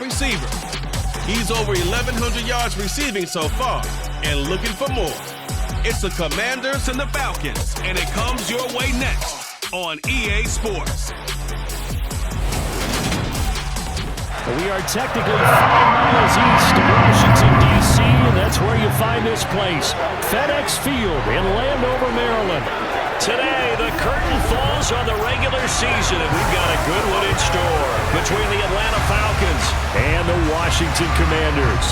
receiver. He's over 1,100 yards receiving so far and looking for more. It's the Commanders and the Falcons, and it comes your way next on EA Sports. We are technically 5 miles east of Washington, D.C., and that's where you find this place, FedEx Field in Landover, Maryland. Today, the curtain falls on the regular season, and we've got a good one in store between the Atlanta Falcons and the Washington Commanders.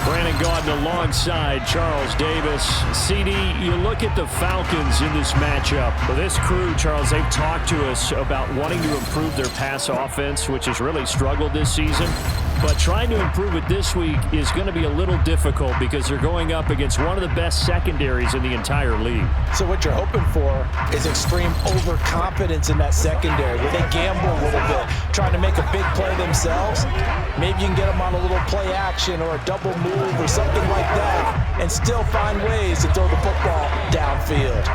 Brandon Gaudin alongside Charles Davis. CD, you look at the Falcons in this matchup. Well, this crew, Charles, they've talked to us about wanting to improve their pass offense, which has really struggled this season. But trying to improve it this week is going to be a little difficult because they're going up against one of the best secondaries in the entire league. So what you're hoping for is extreme overconfidence in that secondary where they gamble a little bit, trying to make a big play themselves. Maybe you can get them on a little play action or a double move or something like that and still find ways to throw the football downfield.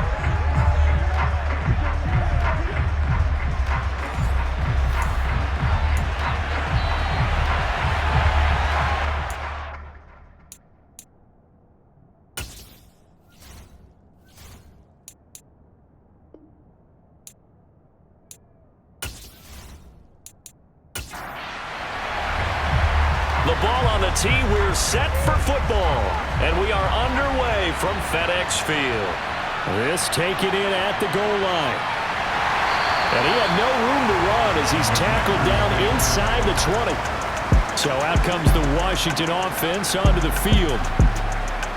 The ball on the tee, we're set for football, and we are underway from FedEx Field. This taken in at the goal line. And he had no room to run as he's tackled down inside the 20. So out comes the Washington offense onto the field.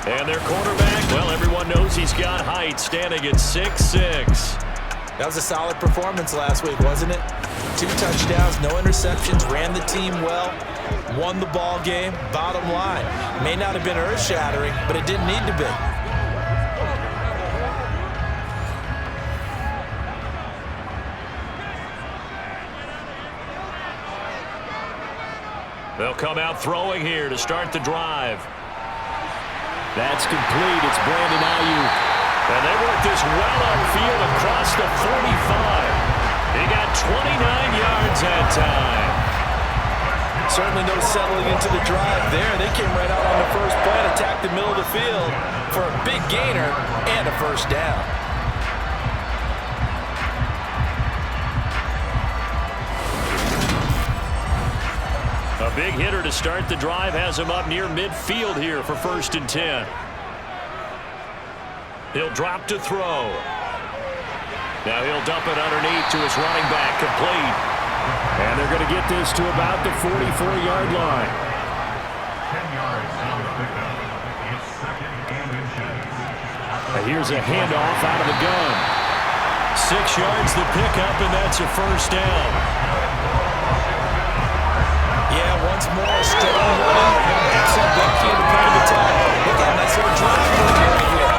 And their quarterback, well, everyone knows he's got height, standing at 6'6". That was a solid performance last week, wasn't it? 2 touchdowns, no interceptions, ran the team well, won the ball game. Bottom line, may not have been earth-shattering, but it didn't need to be. They'll come out throwing here to start the drive. That's complete. It's Brandon Ayuk. And they work this well upfield across the 45. He got 29 yards that time. Certainly no settling into the drive there. They came right out on the first play and attacked the middle of the field for a big gainer and a first down. A big hitter to start the drive has him up near midfield here for 1st and 10. He'll drop to throw. Now he'll dump it underneath to his running back, complete. And they're going to get this to about the 44-yard line. 10 yards on the pickup. It's 2nd and inches. And here's a handoff out of the gun. 6 yards the pickup, and that's a first down. Yeah, once more, strong running. Excellent backfield to point of attack. Look at that sort of drive right here.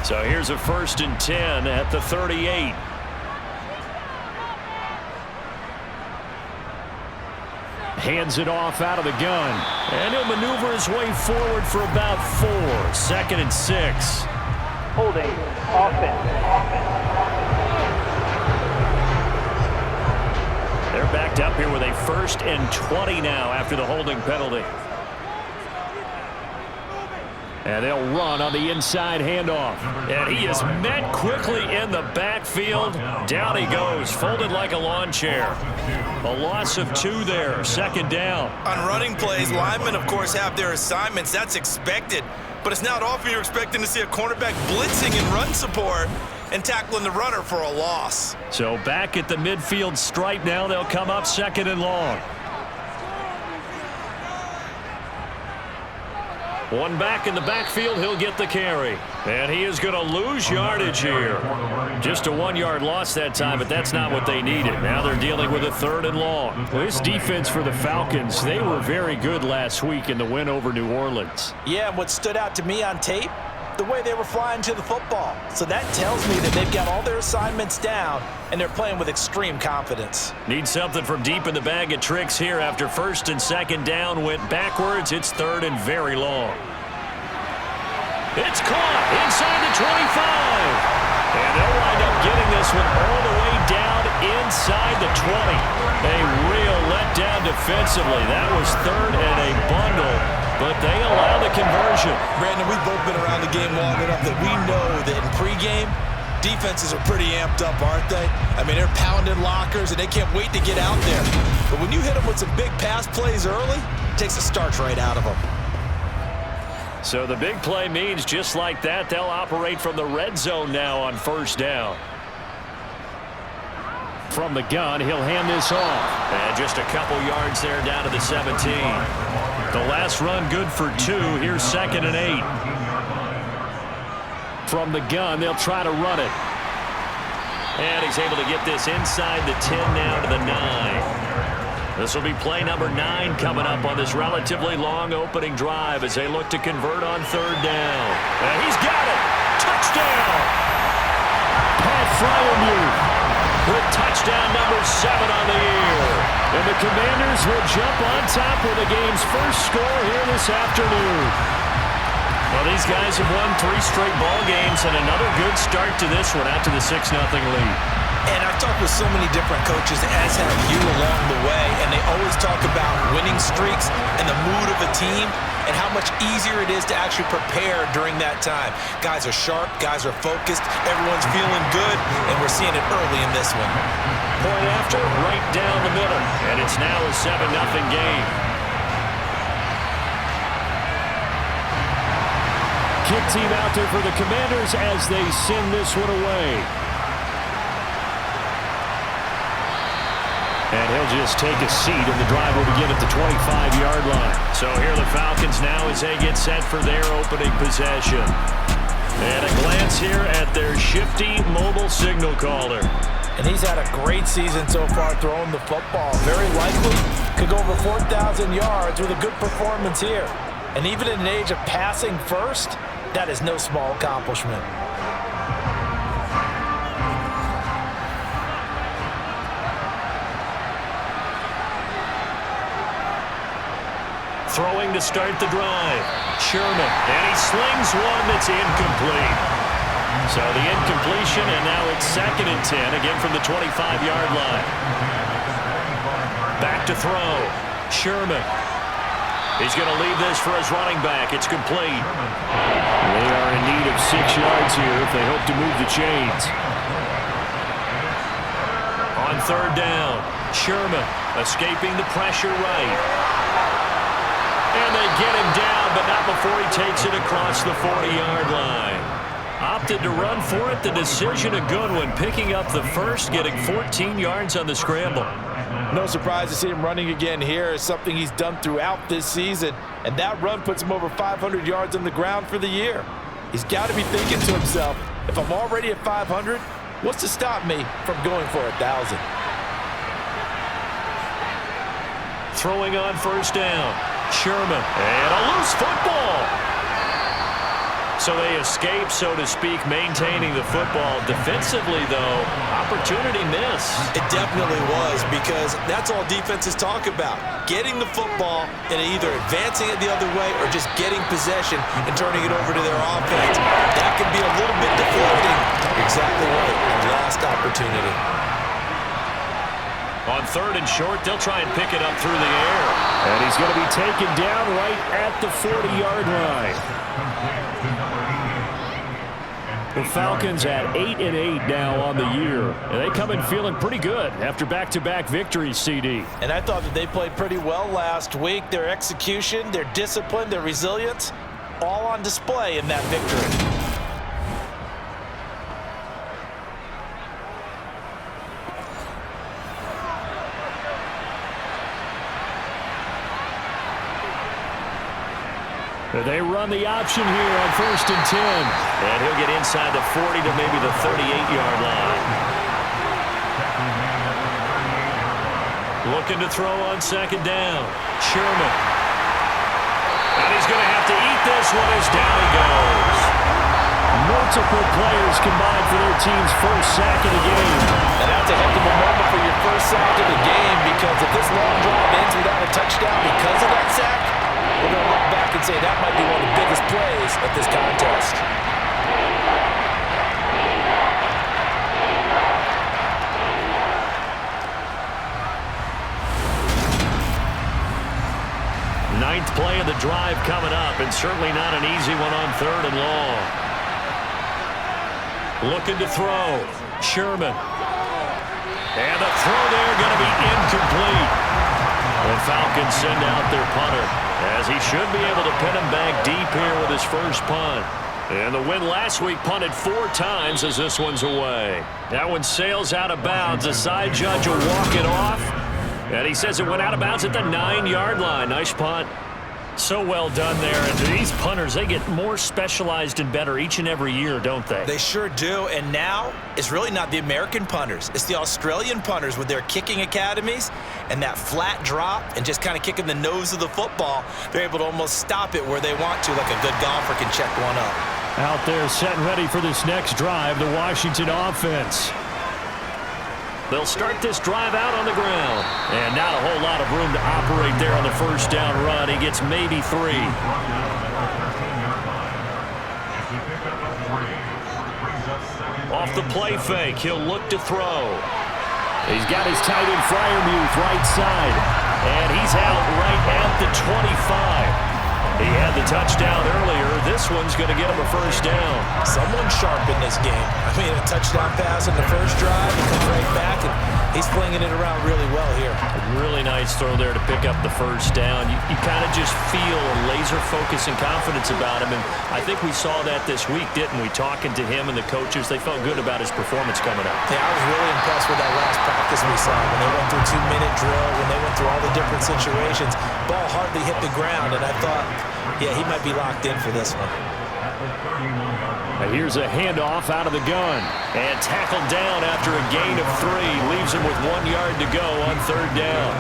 So here's a 1st and 10 at the 38. Hands it off out of the gun. And he'll maneuver his way forward for about 4. 2nd and 6. Holding offense. They're backed up here with a 1st and 20 now after the holding penalty. And they'll run on the inside handoff. And he is met quickly in the backfield. Down he goes, folded like a lawn chair. A loss of 2 there, 2nd down. On running plays, linemen, of course, have their assignments. That's expected. But it's not often you're expecting to see a cornerback blitzing in run support and tackling the runner for a loss. So back at the midfield stripe now, they'll come up 2nd and long. One back in the backfield, he'll get the carry. And he is going to lose yardage here. Just a 1-yard loss that time, but that's not what they needed. Now they're dealing with a 3rd and long. This defense for the Falcons, they were very good last week in the win over New Orleans. Yeah, and what stood out to me on tape, the way they were flying to the football. So that tells me that they've got all their assignments down, and they're playing with extreme confidence. Need something from deep in the bag of tricks here after first and second down went backwards. It's third and very long. It's caught inside the 25. And they'll wind up getting this one all the way down inside the 20. A real letdown defensively. That was third and a bundle, but they allow the conversion. Brandon, we've both been around the game long enough that we know that in pregame, defenses are pretty amped up, aren't they? I mean, they're pounding lockers, and they can't wait to get out there. But when you hit them with some big pass plays early, it takes the starch right out of them. So the big play means just like that, they'll operate from the red zone now on first down. From the gun, he'll hand this off. And just a couple yards there down to the 17. The last run good for 2. Here's 2nd and 8. From the gun, they'll try to run it. And he's able to get this inside the 10 now to the 9. This will be play number 9 coming up on this relatively long opening drive as they look to convert on third down. And he's got it. Touchdown. Pat Fryermuth with touchdown number 7 on the year. And the Commanders will jump on top with the game's first score here this afternoon. Well, these guys have won 3 straight ball games and another good start to this one out to the 6-0 lead. And I've talked with so many different coaches, as have you along the way, and they always talk about winning streaks and the mood of a team and how much easier it is to actually prepare during that time. Guys are sharp, guys are focused, everyone's feeling good, and we're seeing it early in this one. Point after, right down the middle, and it's now a 7-0 game. Kick team out there for the Commanders as they send this one away. And he'll just take a seat, and the drive will begin at the 25-yard line. So here are the Falcons now as they get set for their opening possession. And a glance here at their shifty mobile signal caller. And he's had a great season so far throwing the football. Very likely could go over 4,000 yards with a good performance here. And even in an age of passing first, that is no small accomplishment. Throwing to start the drive. Sherman, and he slings one that's incomplete. So the incompletion, and now it's 2nd and 10, again from the 25-yard line. Back to throw. Sherman. He's going to leave this for his running back. It's complete. They are in need of 6 yards here if they hope to move the chains. On third down, Sherman escaping the pressure right. And they get him down, but not before he takes it across the 40-yard line. Opted to run for it. The decision a good one, picking up the first, getting 14 yards on the scramble. No surprise to see him running again here. It's something he's done throughout this season, and that run puts him over 500 yards on the ground for the year. He's got to be thinking to himself, if I'm already at 500, what's to stop me from going for 1,000? Throwing on first down. Sherman, and a loose football. So they escape, so to speak, maintaining the football. Defensively, though, opportunity miss. It definitely was, because that's all defenses talk about. Getting the football and either advancing it the other way or just getting possession and turning it over to their offense. That can be a little bit deflecting. Exactly right. Last opportunity. On third and short, they'll try and pick it up through the air. And he's going to be taken down right at the 40-yard line. The Falcons at 8-8 now on the year. And they come in feeling pretty good after back-to-back victories, CD. And I thought that they played pretty well last week. Their execution, their discipline, their resilience, all on display in that victory. They run the option here on first and 10. And he'll get inside the 40 to maybe the 38-yard line. Looking to throw on second down. Sherman. And he's going to have to eat this one as down he goes. Multiple players combined for their team's first sack of the game. And that's a heck of a moment for your first sack of the game, because if this long drive ends without a touchdown because of that sack, we're going to look back and say that might be one of the biggest plays of this contest. Ninth play of the drive coming up, and certainly not an easy one on 3rd and long. Looking to throw. Sherman. And the throw there going to be incomplete. The Falcons send out their punter, as he should be able to pin him back deep here with his first punt. And the win last week punted 4 times as this one's away. That one sails out of bounds. The side judge will walk it off. And he says it went out of bounds at the 9-yard line. Nice punt. So well done there. And these punters, they get more specialized and better each and every year, don't they? They sure do. And now it's really not the American punters. It's the Australian punters with their kicking academies and that flat drop and just kind of kicking the nose of the football. They're able to almost stop it where they want to, like a good golfer can check one up. Out there set and ready for this next drive, the Washington offense. They'll start this drive out on the ground. And not a whole lot of room to operate there on the first down run. He gets maybe 3. Off the play fake, he'll look to throw. He's got his tight end Freiermuth right side. And he's out right at the 25. He had the touchdown earlier. This one's going to get him a first down. Someone's sharp in this game. I mean, a touchdown pass in the first drive, he comes right back, and he's flinging it around really well here. A really nice throw there to pick up the first down. You kind of just feel a laser focus and confidence about him, and I think we saw that this week, didn't we? Talking to him and the coaches, they felt good about his performance coming up. Yeah, I was really impressed with that last practice we saw when they went through 2-minute drill, when they went through all the different situations. Ball hardly hit the ground, and I thought, yeah, he might be locked in for this one. And here's a handoff out of the gun. And tackled down after a gain of 3. Leaves him with 1 yard to go on 3rd down.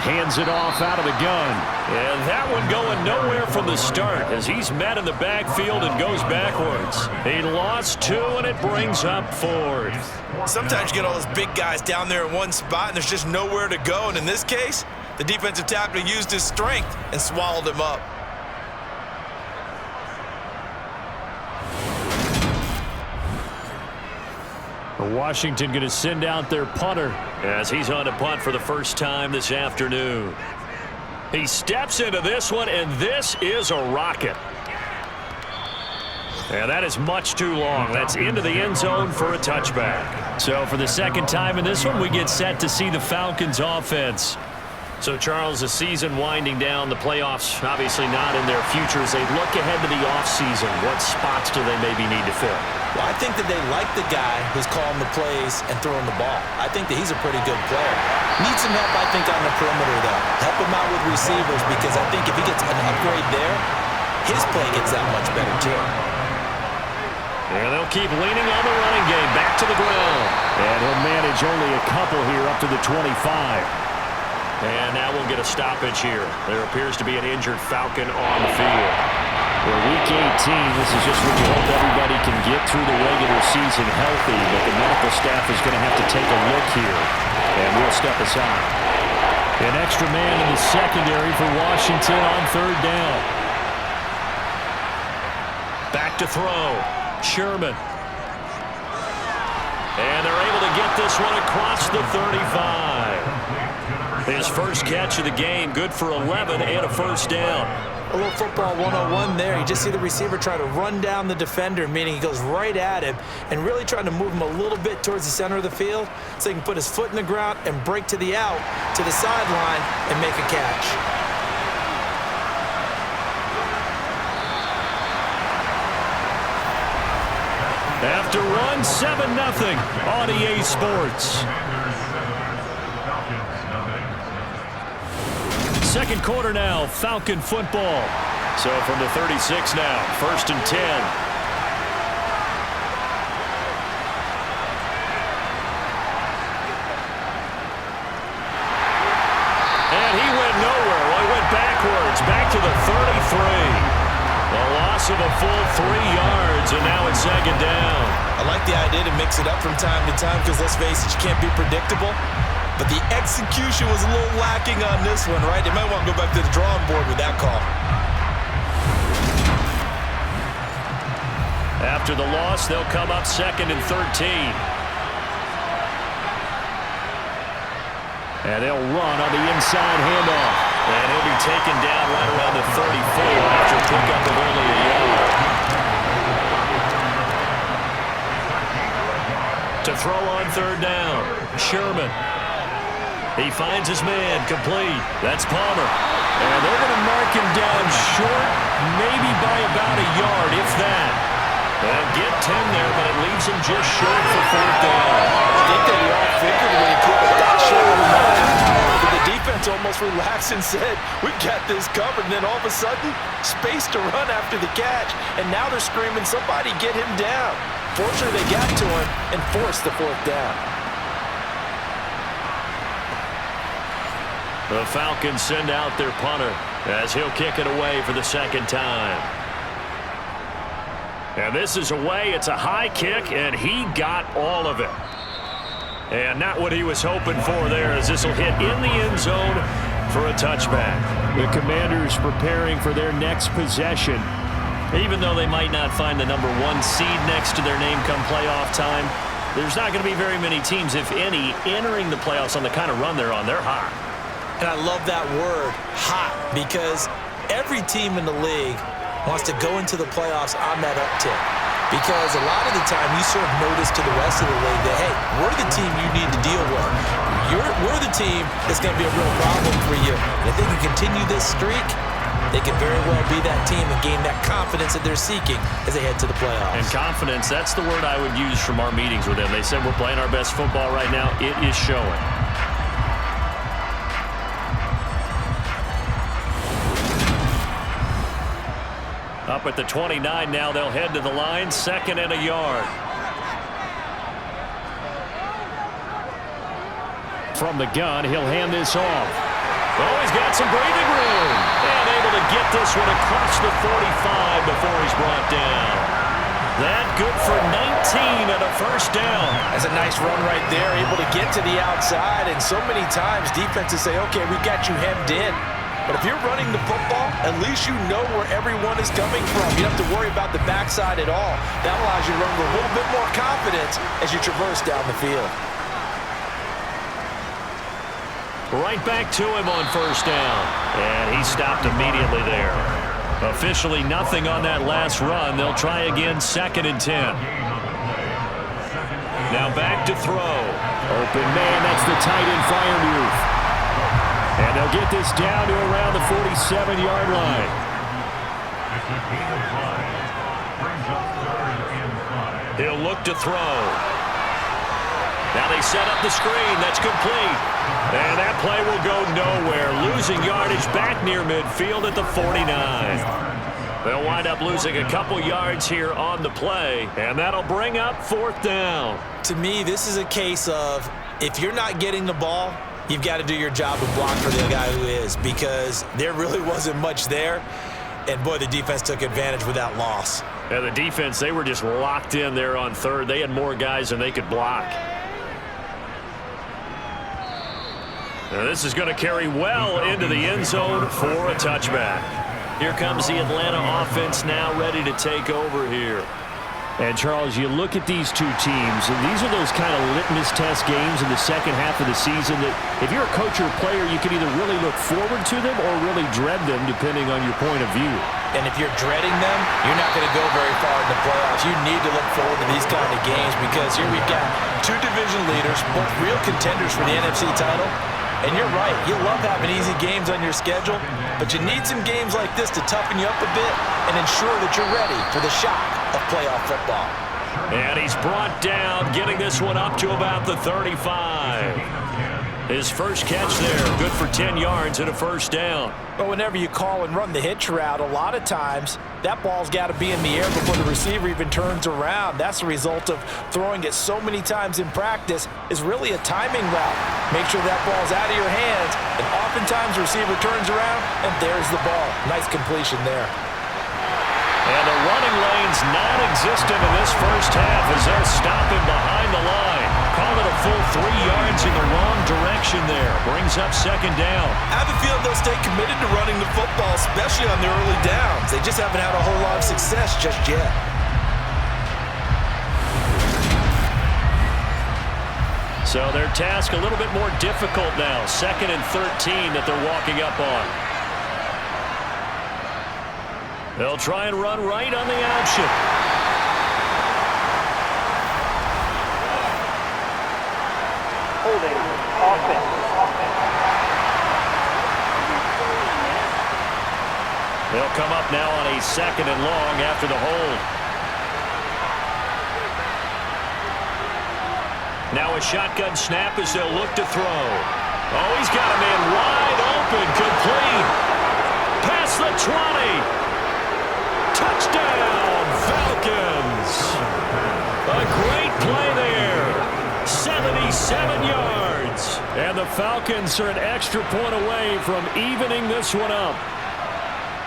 Hands it off out of the gun. And that one going nowhere from the start as he's met in the backfield and goes backwards. He lost 2, and it brings up 4th. Sometimes you get all those big guys down there in one spot, and there's just nowhere to go. And in this case, the defensive tackle used his strength and swallowed him up. Washington going to send out their punter as he's on to punt for the first time this afternoon. He steps into this one, and this is a rocket. And that is much too long. That's into the end zone for a touchback. So for the second time in this one, we get set to see the Falcons offense. So, Charles, the season winding down, the playoffs obviously not in their future. As they look ahead to the offseason, what spots do they maybe need to fill? Well, I think that they like the guy who's calling the plays and throwing the ball. I think that he's a pretty good player. Needs some help, I think, on the perimeter, though. Help him out with receivers, because I think if he gets an upgrade there, his play gets that much better, too. And they'll keep leaning on the running game. Back to the ground. And he'll manage only a couple here up to the 25. And now we'll get a stoppage here. There appears to be an injured Falcon on the field. For Week 18, this is just when you hope everybody can get through the regular season healthy, but the medical staff is going to have to take a look here, and we'll step aside. An extra man in the secondary for Washington on 3rd down. Back to throw. Sherman. And they're able to get this one across the 35. His first catch of the game, good for 11 and a first down. A little football 101 there. You just see the receiver try to run down the defender, meaning he goes right at him and really trying to move him a little bit towards the center of the field so he can put his foot in the ground and break to the out, to the sideline, and make a catch. After one, 7-0 on EA Sports. Second quarter now, Falcon football. So from the 36 now, 1st and 10. And he went nowhere. Well, he went it backwards, back to the 33. A loss of a full 3 yards, and now it's second down. I like the idea to mix it up from time to time because, let's face it, you can't be predictable. But the execution was a little lacking on this one, right? They might want to go back to the drawing board with that call. After the loss, they'll come up 2nd and 13. And they'll run on the inside handoff. And he'll be taken down right around the 34 after a pickup of only a yard. To throw on 3rd down, Sherman. He finds his man, complete. That's Palmer. And they're going to mark him down short, maybe by about a yard, if that. They'll get 10 there, but it leaves him just short for 4th down. I think they all figured when he put it that short of the mark. The defense almost relaxed and said, we got this covered. And then all of a sudden, space to run after the catch. And now they're screaming, somebody get him down. Fortunately, they got to him and forced the 4th down. The Falcons send out their punter as he'll kick it away for the 2nd time. And this is away. It's a high kick, and he got all of it. And not what he was hoping for there, as this will hit in the end zone for a touchback. The Commanders preparing for their next possession. Even though they might not find the number 1 seed next to their name come playoff time, there's not going to be very many teams, if any, entering the playoffs on the kind of run they're on. They're hot. And I love that word, hot, because every team in the league wants to go into the playoffs on that uptick. Because a lot of the time you sort of notice to the rest of the league that, hey, we're the team you need to deal with. We're the team that's going to be a real problem for you. And if they can continue this streak, they can very well be that team and gain that confidence that they're seeking as they head to the playoffs. And confidence, that's the word I would use from our meetings with them. They said we're playing our best football right now. It is showing. Up at the 29 now, they'll head to the line, 2nd and a yard. From the gun, he'll hand this off. Oh, he's got some breathing room. And able to get this one across the 45 before he's brought down. That good for 19 and a 1st down. That's a nice run right there, able to get to the outside. And so many times defenses say, okay, we got you hemmed in. But if you're running the football, at least you know where everyone is coming from. You don't have to worry about the backside at all. That allows you to run with a little bit more confidence as you traverse down the field. Right back to him on 1st down. And he stopped immediately there. Officially nothing on that last run. They'll try again, 2nd and 10. Now back to throw. Open man, that's the tight end Freiermuth. And they'll get this down to around the 47-yard line. He'll look to throw. Now they set up the screen. That's complete. And that play will go nowhere. Losing yardage back near midfield at the 49. They'll wind up losing a couple yards here on the play. And that'll bring up 4th down. To me, this is a case of if you're not getting the ball, you've got to do your job and block for the guy who is, because there really wasn't much there. And, boy, the defense took advantage with that loss. Yeah, the defense, they were just locked in there on 3rd. They had more guys than they could block. Now, this is going to carry well into the end zone for a touchback. Here comes the Atlanta offense now ready to take over here. And, Charles, you look at these two teams, and these are those kind of litmus test games in the second half of the season that if you're a coach or a player, you can either really look forward to them or really dread them, depending on your point of view. And if you're dreading them, you're not going to go very far in the playoffs. You need to look forward to these kind of games because here we've got 2 division leaders, both real contenders for the NFC title. And you're right, you love having easy games on your schedule, but you need some games like this to toughen you up a bit and ensure that you're ready for the shock of playoff football. And he's brought down, getting this one up to about the 35. His first catch there, good for 10 yards and a first down. But whenever you call and run the hitch route, a lot of times that ball's got to be in the air before the receiver even turns around. That's the result of throwing it so many times in practice is really a timing route. Make sure that ball's out of your hands, and oftentimes the receiver turns around, and there's the ball. Nice completion there. And the running lane's non-existent in this first half as they'll stop him behind the line. Call it a full 3 yards in the wrong direction there. Brings up second down. I have a feeling they'll stay committed to running the football, especially on the early downs. They just haven't had a whole lot of success just yet. So their task a little bit more difficult now. 2nd and 13 that they're walking up on. They'll try and run right on the option. Holding. Offense. They'll come up now on a 2nd and long after the hold. Now a shotgun snap as they'll look to throw. Oh, he's got a man wide open. Complete. Past the 20. Touchdown, Falcons. A great play there. 77 yards. And the Falcons are an extra point away from evening this one up.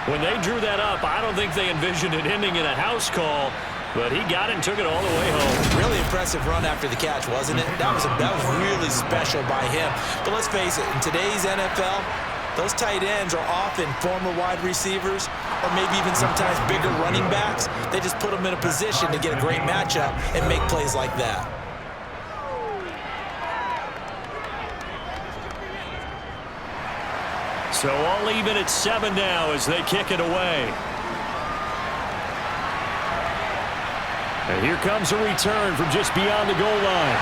When they drew that up, I don't think they envisioned it ending in a house call, but he got it and took it all the way home. Really impressive run after the catch, wasn't it? That was really special by him. But let's face it, in today's NFL, those tight ends are often former wide receivers or maybe even sometimes bigger running backs. They just put them in a position to get a great matchup and make plays like that. So all even at 7 now as they kick it away. And here comes a return from just beyond the goal line.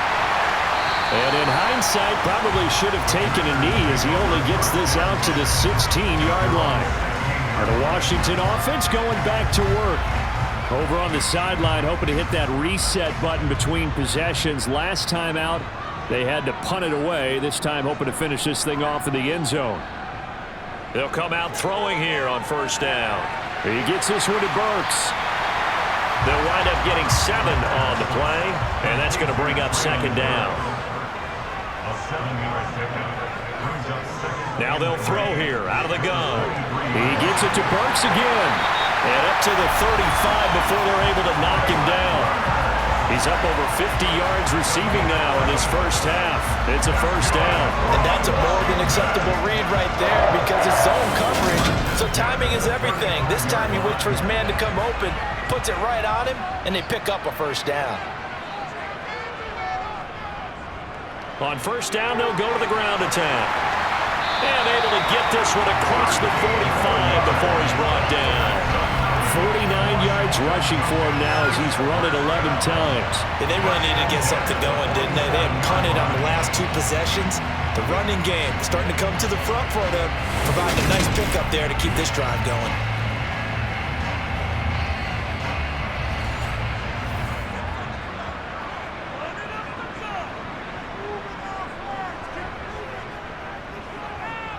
And in hindsight, probably should have taken a knee as he only gets this out to the 16-yard line. And the Washington offense going back to work. Over on the sideline, hoping to hit that reset button between possessions. Last time out, they had to punt it away. This time, hoping to finish this thing off in the end zone. They'll come out throwing here on first down. He gets this one to Burks. They'll wind up getting 7 on the play, and that's going to bring up second down. Now they'll throw here out of the gun. He gets it to Burks again. And up to the 35 before they're able to knock him down. He's up over 50 yards receiving now in his first half. It's a first down. And that's a more than acceptable read right there because it's zone coverage. So timing is everything. This time he waits for his man to come open, puts it right on him, and they pick up a first down. On first down, they'll go to the ground attack. And able to get this one across the 45 before he's brought down. 49 yards rushing for him now as he's run it 11 times. Yeah, they really needed to get something going, didn't they? They had punted on the last 2 possessions. The running game starting to come to the front for them, providing a nice pickup there to keep this drive going.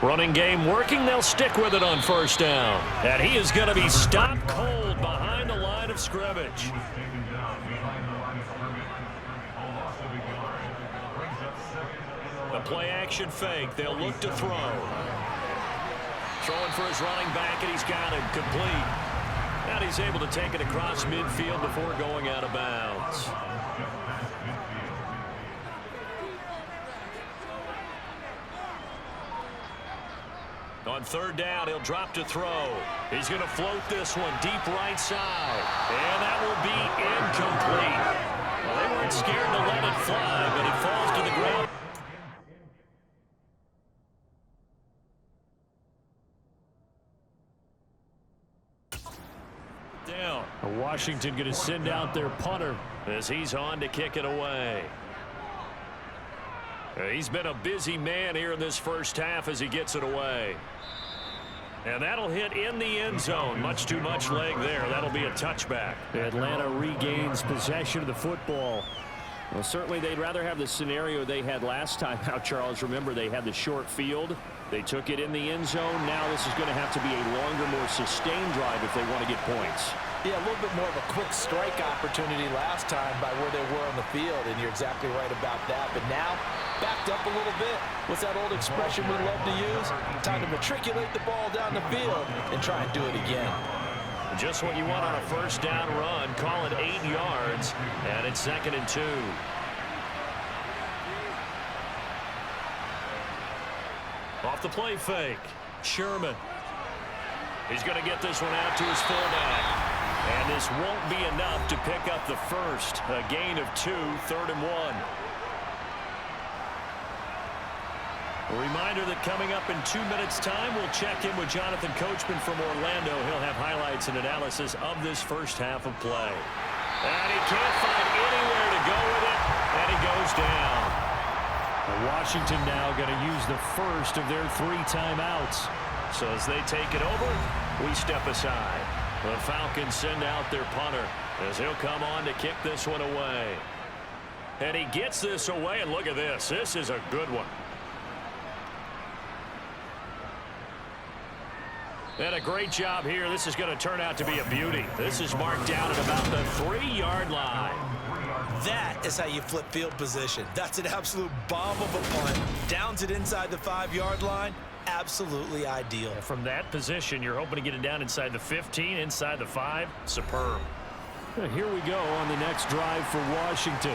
Running game working. They'll stick with it on first down. And he is going to be stopped cold behind the line of scrimmage. The play action fake. They'll look to throw. Throwing for his running back, and he's got it complete. And he's able to take it across midfield before going out of bounds. On third down, he'll drop to throw. He's going to float this one deep right side. And that will be incomplete. Well, they weren't scared to let it fly, but it falls to the ground. Down. Washington going to send out their punter as he's on to kick it away. He's been a busy man here in this first half as he gets it away. And that'll hit in the end zone. Much too much leg there. That'll be a touchback. Atlanta regains possession of the football. Well, certainly they'd rather have the scenario they had last time out, Charles. Remember, they had the short field. They took it in the end zone. Now this is going to have to be a longer, more sustained drive if they want to get points. Yeah, a little bit more of a quick strike opportunity last time by where they were on the field, and you're exactly right about that. But now, backed up a little bit. What's that old expression we love to use? Time to matriculate the ball down the field and try and do it again. Just what you want on a first down run. Call it 8 yards, and it's 2nd and 2. Off the play fake, Sherman. He's going to get this one out to his fullback. And this won't be enough to pick up the first. A gain of 2, 3rd and 1. A reminder that coming up in 2 minutes' time, we'll check in with Jonathan Coachman from Orlando. He'll have highlights and analysis of this first half of play. And he can't find anywhere to go with it, and he goes down. Washington now going to use the first of their 3 timeouts. So as they take it over, we step aside. The Falcons send out their punter as he'll come on to kick this one away. And he gets this away, and look at this. This is a good one. And a great job here. This is going to turn out to be a beauty. This is marked down at about the 3-yard line. That is how you flip field position. That's an absolute bomb of a punt. Downs it inside the 5-yard line. Absolutely ideal. From that position, you're hoping to get it down inside the 15, inside the 5. Superb. Here we go on the next drive for Washington.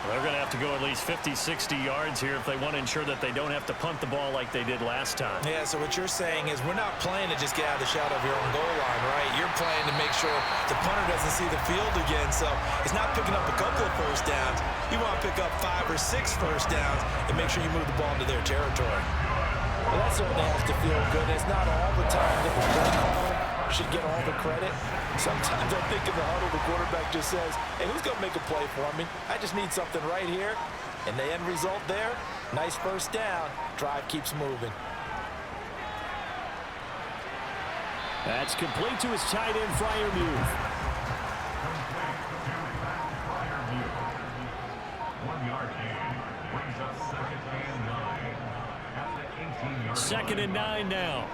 They're going to have to go at least 50, 60 yards here if they want to ensure that they don't have to punt the ball like they did last time. Yeah, so what you're saying is we're not playing to just get out of the shadow of your own goal line, right? You're playing to make sure the punter doesn't see the field again. So it's not picking up a couple of first downs. You want to pick up 5 or 6 first downs and make sure you move the ball into their territory. Well, that certainly has to feel good. It's not all the time that the play caller should get all the credit. Sometimes I think in the huddle, the quarterback just says, hey, who's going to make a play for me? I just need something right here. And the end result there, nice first down. Drive keeps moving. That's complete to his tight end, Freiermuth. 1 yard gain brings up 2nd and 9 at the 18-yard 2nd and 9 now.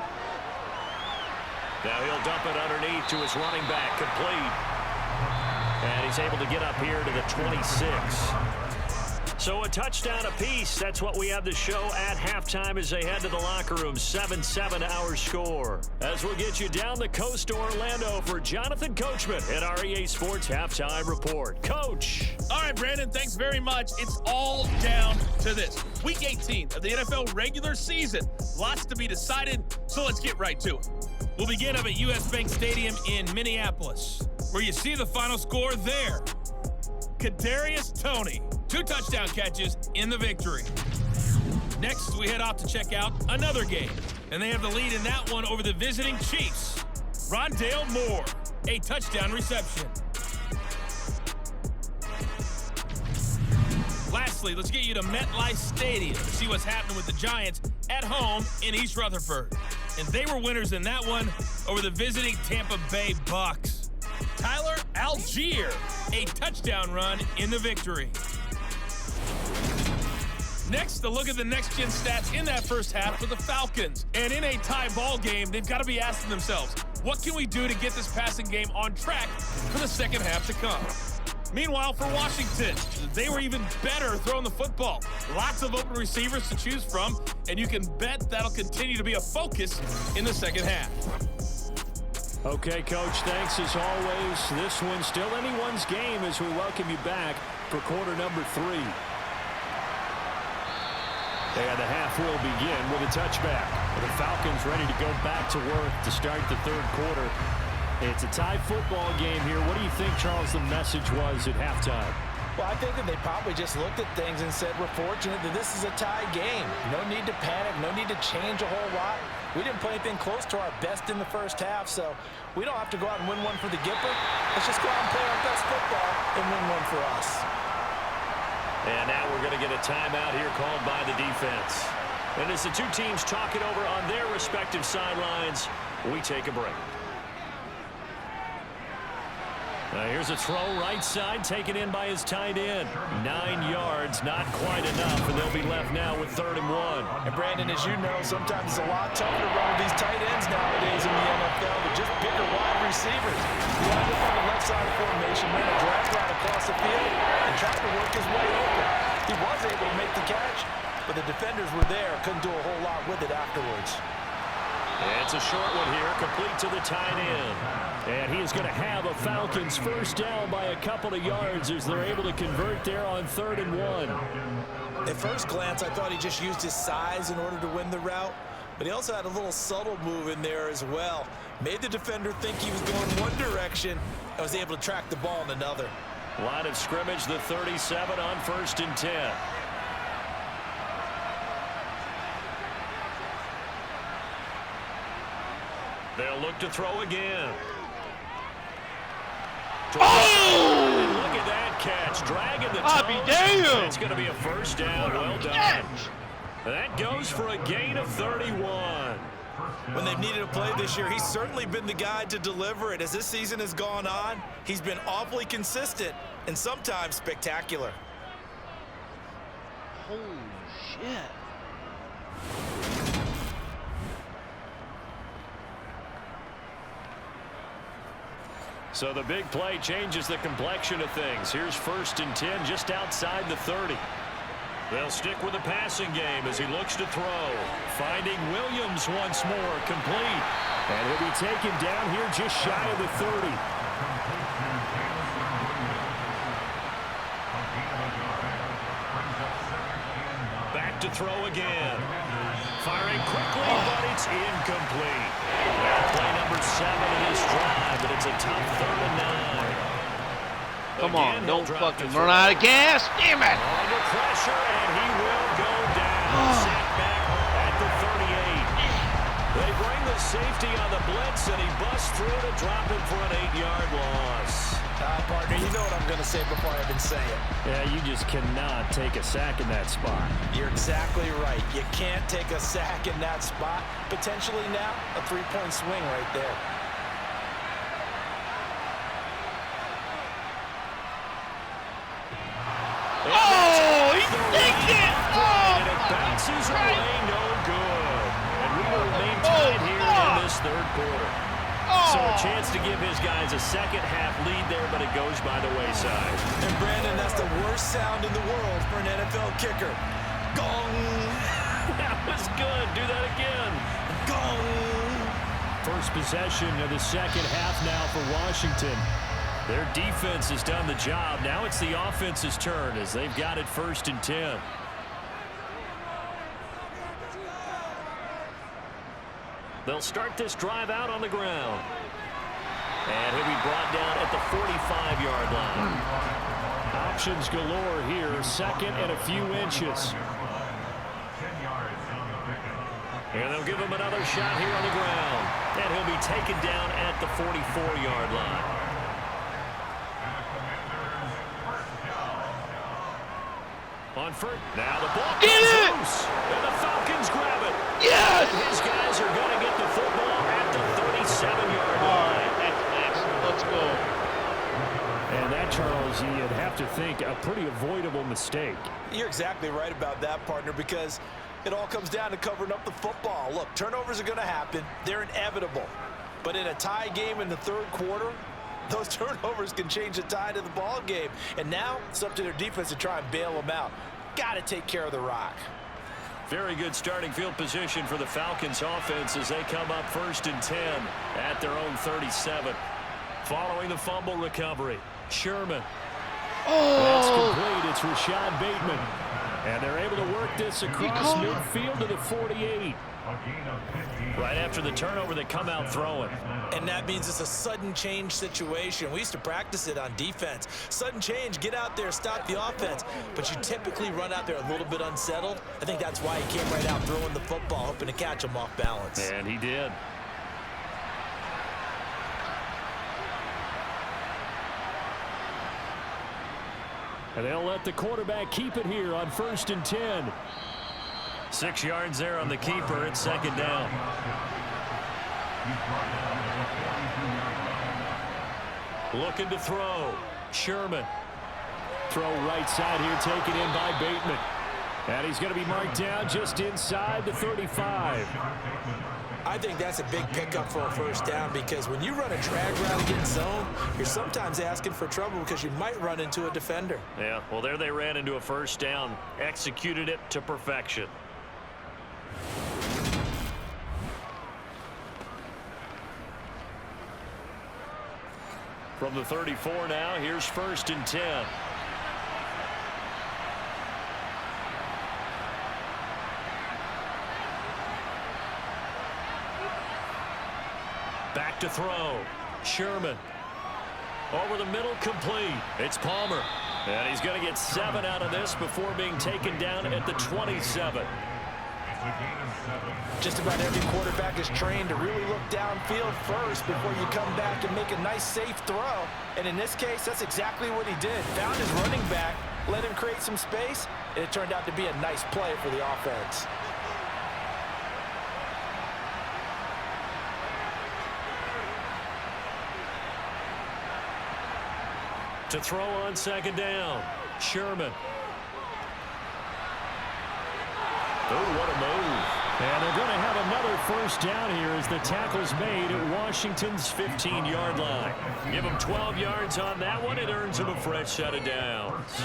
Now he'll dump it underneath to his running back, complete. And he's able to get up here to the 26. So a touchdown apiece. That's what we have to show at halftime as they head to the locker room. 7-7 our score. As we'll get you down the coast to Orlando for Jonathan Coachman at our EA Sports Halftime Report. Coach. All right, Brandon, thanks very much. It's all down to this. Week 18 of the NFL regular season. Lots to be decided, so let's get right to it. We'll begin up at US Bank Stadium in Minneapolis, where you see the final score there. Kadarius Toney, 2 touchdown catches in the victory. Next, we head off to check out another game, and they have the lead in that one over the visiting Chiefs. Rondale Moore, a touchdown reception. Lastly, let's get you to MetLife Stadium to see what's happening with the Giants at home in East Rutherford. And they were winners in that one over the visiting Tampa Bay Bucks. Tyler Algier, a touchdown run in the victory. Next, a look at the next-gen stats in that first half for the Falcons. And in a tie ball game, they've got to be asking themselves, what can we do to get this passing game on track for the second half to come? Meanwhile, for Washington, they were even better throwing the football. Lots of open receivers to choose from, and you can bet that'll continue to be a focus in the second half. Okay, Coach, thanks as always. This one's still anyone's game as we welcome you back for quarter number 3. And the half will begin with a touchback. The Falcons ready to go back to work to start the third quarter. It's a tie football game here. What do you think, Charles, the message was at halftime? Well, I think that they probably just looked at things and said, we're fortunate that this is a tie game. No need to panic, no need to change a whole lot. We didn't play anything close to our best in the first half, so we don't have to go out and win one for the Gipper. Let's just go out and play our best football and win one for us. And now we're going to get a timeout here called by the defense. And as the two teams talk it over on their respective sidelines, we take a break. Here's a throw right side, taken in by his tight end. 9 yards, not quite enough, and they'll be left now with 3rd and 1. And Brandon, as you know, sometimes it's a lot tougher to run with these tight ends nowadays in the NFL than just bigger wide receivers. He had to on the left side of formation, ran a drag route across the field, and tried to work his way open. He was able to make the catch, but the defenders were there, couldn't do a whole lot with it afterwards. It's a short one here, complete to the tight end. And he is going to have a Falcons first down by a couple of yards as they're able to convert there on 3rd and 1. At first glance, I thought he just used his size in order to win the route, but he also had a little subtle move in there as well. Made the defender think he was going one direction and was able to track the ball in another. Line of scrimmage, the 37 on 1st and 10. They'll look to throw again. Oh! Look at that catch, dragging the I'll be damned. It's going to be a first down. Well done. That goes for a gain of 31. When they've needed a play this year, he's certainly been the guy to deliver it. As this season has gone on, he's been awfully consistent and sometimes spectacular. Holy shit. So the big play changes the complexion of things. Here's 1st and 10 just outside the 30. They'll stick with the passing game as he looks to throw. Finding Williams once more, complete. And he'll be taken down here just shy of the 30. Back to throw again. Firing quickly, but it's incomplete. Play number 7 in this drive, but it's a tough 3rd and 9. Come on, don't fucking run out of gas. Damn it. Under pressure, and he will go down. Sacked back at the 38. They bring the safety on the blitz, and he busts through to drop him for an 8-yard loss. Partner, you know what I'm going to say before I even say it. Yeah, you just cannot take a sack in that spot. You're exactly right. You can't take a sack in that spot. Potentially now, a 3-point swing right there. Oh, he takes it! And it bounces away, no good. And we will remain tied here in this 3rd quarter. So a chance to give his guys a second-half lead there, but it goes by the wayside. And Brandon, that's the worst sound in the world for an NFL kicker. Gong! That was good. Do that again. Gong! First possession of the second half now for Washington. Their defense has done the job. Now it's the offense's turn as they've got it 1st and 10. They'll start this drive out on the ground. And he'll be brought down at the 45-yard line. Options galore here. 2nd and a few inches. And they'll give him another shot here on the ground. And he'll be taken down at the 44-yard line. On first, now the ball goes loose, and the Falcons grab it. Yes! And his guys are going to get the football at the 37-yard line. All right, that's excellent. Let's go. And that, Charles, you'd have to think a pretty avoidable mistake. You're exactly right about that, partner, because it all comes down to covering up the football. Look, turnovers are going to happen. They're inevitable. But in a tie game in the 3rd quarter, those turnovers can change the tide of the ball game. And now it's up to their defense to try and bail them out. Got to take care of the rock. Very good starting field position for the Falcons offense as they come up 1st and 10 at their own 37. Following the fumble recovery, Sherman. That's complete. It's Rashad Bateman. And they're able to work this across midfield to the 48. Right after the turnover, they come out throwing. And that means it's a sudden change situation. We used to practice it on defense. Sudden change, get out there, stop the offense. But you typically run out there a little bit unsettled. I think that's why he came right out throwing the football, hoping to catch him off balance. And he did. And they'll let the quarterback keep it here on 1st and 10. 6 yards there on the keeper. It's 2nd down. Looking to throw. Sherman. Throw right side here, taken in by Bateman. And he's going to be marked down just inside the 35. I think that's a big pickup for a first down because when you run a drag route against zone, you're sometimes asking for trouble because you might run into a defender. Yeah, well, there they ran into a first down. Executed it to perfection. From the 34 now, here's 1st and 10. Back to throw. Sherman. Over the middle, complete. It's Palmer. And he's going to get 7 out of this before being taken down at the 27. Just about every quarterback is trained to really look downfield first before you come back and make a nice, safe throw. And in this case, that's exactly what he did. Found his running back, let him create some space, and it turned out to be a nice play for the offense. To throw on 2nd down. Sherman. Oh, what a move. And they're going to have another first down here as the tackle's made at Washington's 15-yard line. Give him 12 yards on that one. It earns him a fresh set of downs.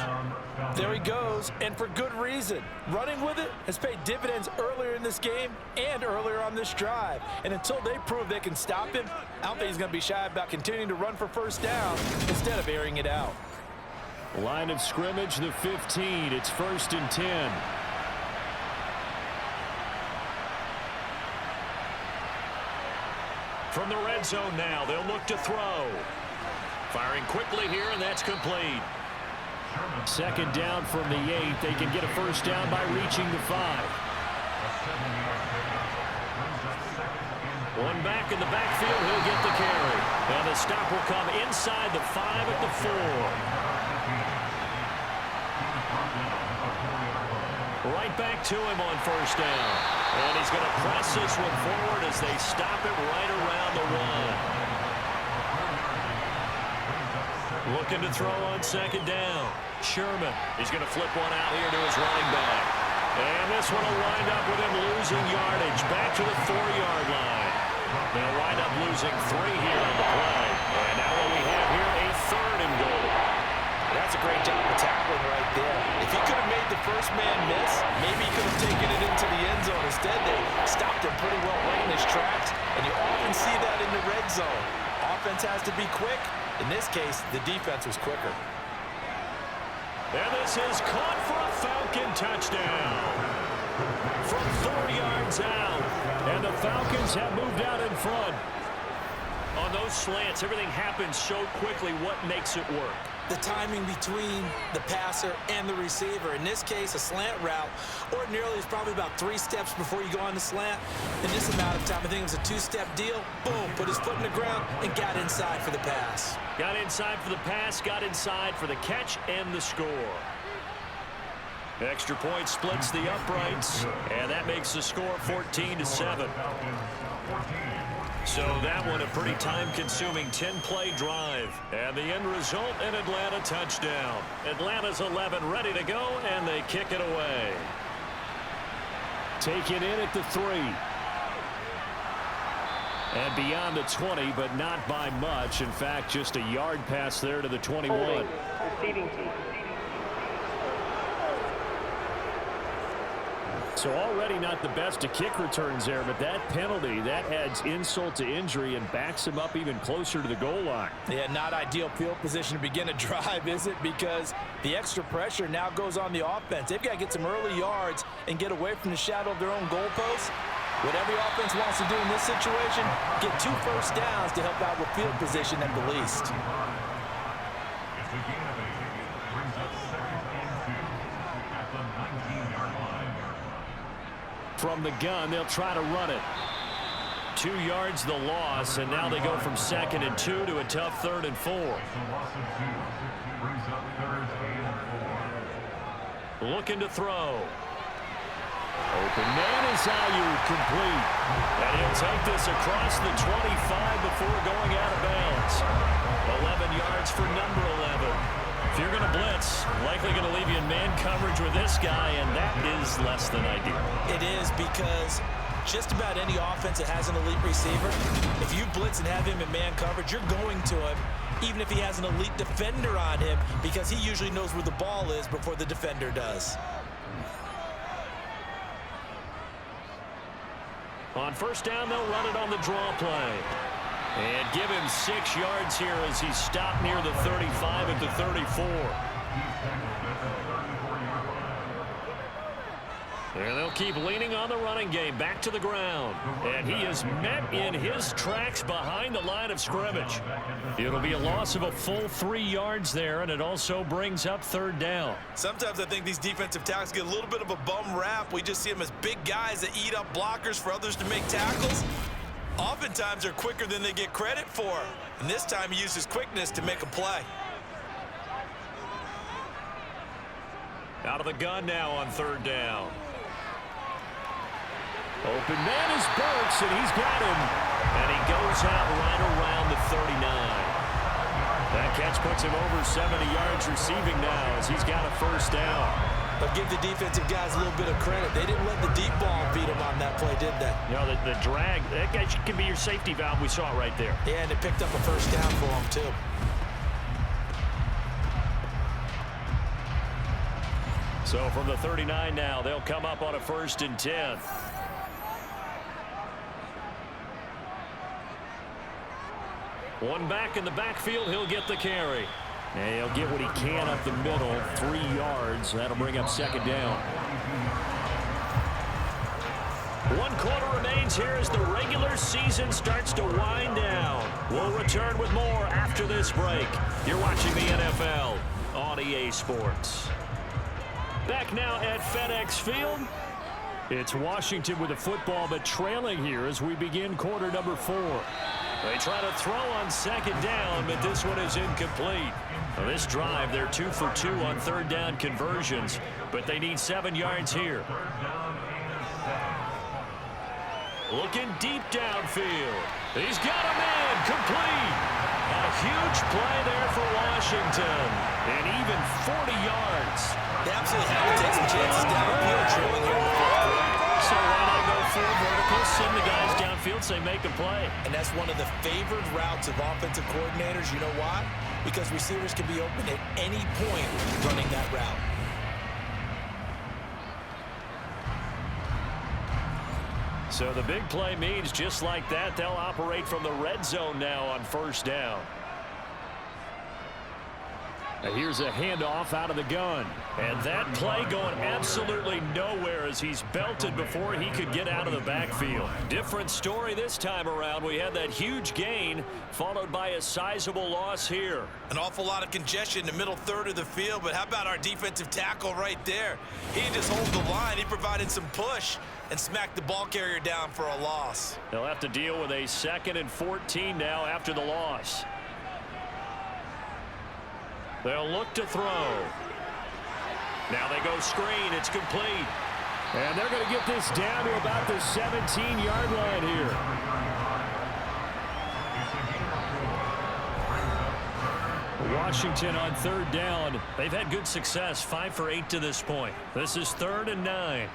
There he goes, and for good reason. Running with it has paid dividends earlier in this game and earlier on this drive. And until they prove they can stop him, I don't think he's going to be shy about continuing to run for first down instead of airing it out. Line of scrimmage, the 15. It's 1st and 10. From the red zone now, they'll look to throw. Firing quickly here, and that's complete. 2nd down from the 8. They can get a first down by reaching the 5. One back in the backfield, he'll get the carry. And the stop will come inside the 5 at the 4. Right back to him on first down. And he's going to press this one forward as they stop it right around the 1. Looking to throw on 2nd down. Sherman. He's going to flip one out here to his running back. And this one will wind up with him losing yardage back to the 4-yard line. They'll wind up losing 3 here on the play. And now what we have here, a 3rd and goal. That's a great job of tackling right there. If he could have made the first man miss, maybe he could have taken it into the end zone. Instead, they stopped him pretty well right in his tracks, and you often see that in the red zone. Offense has to be quick. In this case, the defense was quicker. And this is caught for a Falcon touchdown. From 4 yards out, and the Falcons have moved out in front. On those slants, everything happens so quickly. What makes it work? The timing between the passer and the receiver. In this case, a slant route ordinarily is probably about 3 steps before you go on the slant. In this amount of time, I think it was a 2-step deal. Boom, put his foot in the ground and got inside for the pass. Got inside for the pass, got inside for the catch and the score. Extra point splits the uprights, and that makes the score 14-7. So that one a pretty time-consuming 10-play drive. And the end result, an Atlanta touchdown. Atlanta's 11 ready to go, and they kick it away. Taken in at the 3. And beyond the 20, but not by much. In fact, just a yard pass there to the 21. Receiving team. So already not the best of kick returns there, but that penalty, that adds insult to injury and backs him up even closer to the goal line. Yeah, not ideal field position to begin a drive, is it? Because the extra pressure now goes on the offense. They've got to get some early yards and get away from the shadow of their own goalposts. What every offense wants to do in this situation, get 2 first downs to help out with field position at the least. From the gun, they'll try to run it. 2 yards the loss, and now they go from 2nd and 2 to a tough 3rd and 4. Looking to throw. Open man is Ayuk, complete. And he'll take this across the 25 before going out of bounds. 11 yards for number 11. If you're going to blitz, likely going to leave you in man coverage with this guy, and that is less than ideal. It is, because just about any offense that has an elite receiver, if you blitz and have him in man coverage, you're going to him, even if he has an elite defender on him, because he usually knows where the ball is before the defender does. On first down, they'll run it on the draw play. And give him 6 yards here as he stopped near the 35 at the 34. And they'll keep leaning on the running game, back to the ground. And he is met in his tracks behind the line of scrimmage. It'll be a loss of a full 3 yards there, and it also brings up third down. Sometimes I think these defensive tackles get a little bit of a bum rap. We just see them as big guys that eat up blockers for others to make tackles. Oftentimes they're quicker than they get credit for. And this time he used his quickness to make a play. Out of the gun now on third down. Open man is Burks, and he's got him. And he goes out right around the 39. That catch puts him over 70 yards receiving now as he's got a first down. But give the defensive guys a little bit of credit. They didn't let the deep ball beat them on that play, did they? You know, the drag, that guy can be your safety valve. We saw it right there. Yeah, and it picked up a first down for them, too. So from the 39 now, they'll come up on a 1st and 10. One back in the backfield, he'll get the carry. And he'll get what he can up the middle, 3 yards. That'll bring up second down. 1 quarter remains here as the regular season starts to wind down. We'll return with more after this break. You're watching the NFL on EA Sports. Back now at FedEx Field. It's Washington with the football, but trailing here as we begin quarter number 4. They try to throw on second down, but this one is incomplete. Now this drive, they're 2 for 2 on third down conversions, but they need 7 yards here. Looking deep downfield. He's got a man complete. A huge play there for Washington, and even 40 yards. They absolutely have to take some chances downfield, trailing here in the fourth quarter. So why not go full vertical, send the guys downfield, say make a play. And that's one of the favored routes of offensive coordinators. You know why? Because receivers can be open at any point running that route. So the big play means just like that, they'll operate from the red zone now on first down. Now here's a handoff out of the gun. And that play going absolutely nowhere as he's belted before he could get out of the backfield. Different story this time around. We had that huge gain followed by a sizable loss here. An awful lot of congestion in the middle third of the field, but how about our defensive tackle right there? He didn't just hold the line. He provided some push and smacked the ball carrier down for a loss. They'll have to deal with a 2nd and 14 now after the loss. They'll look to throw. Now they go screen. It's complete. And they're going to get this down to about the 17-yard line here. Washington on third down. They've had good success, 5 for 8 to this point. This is 3rd and 9.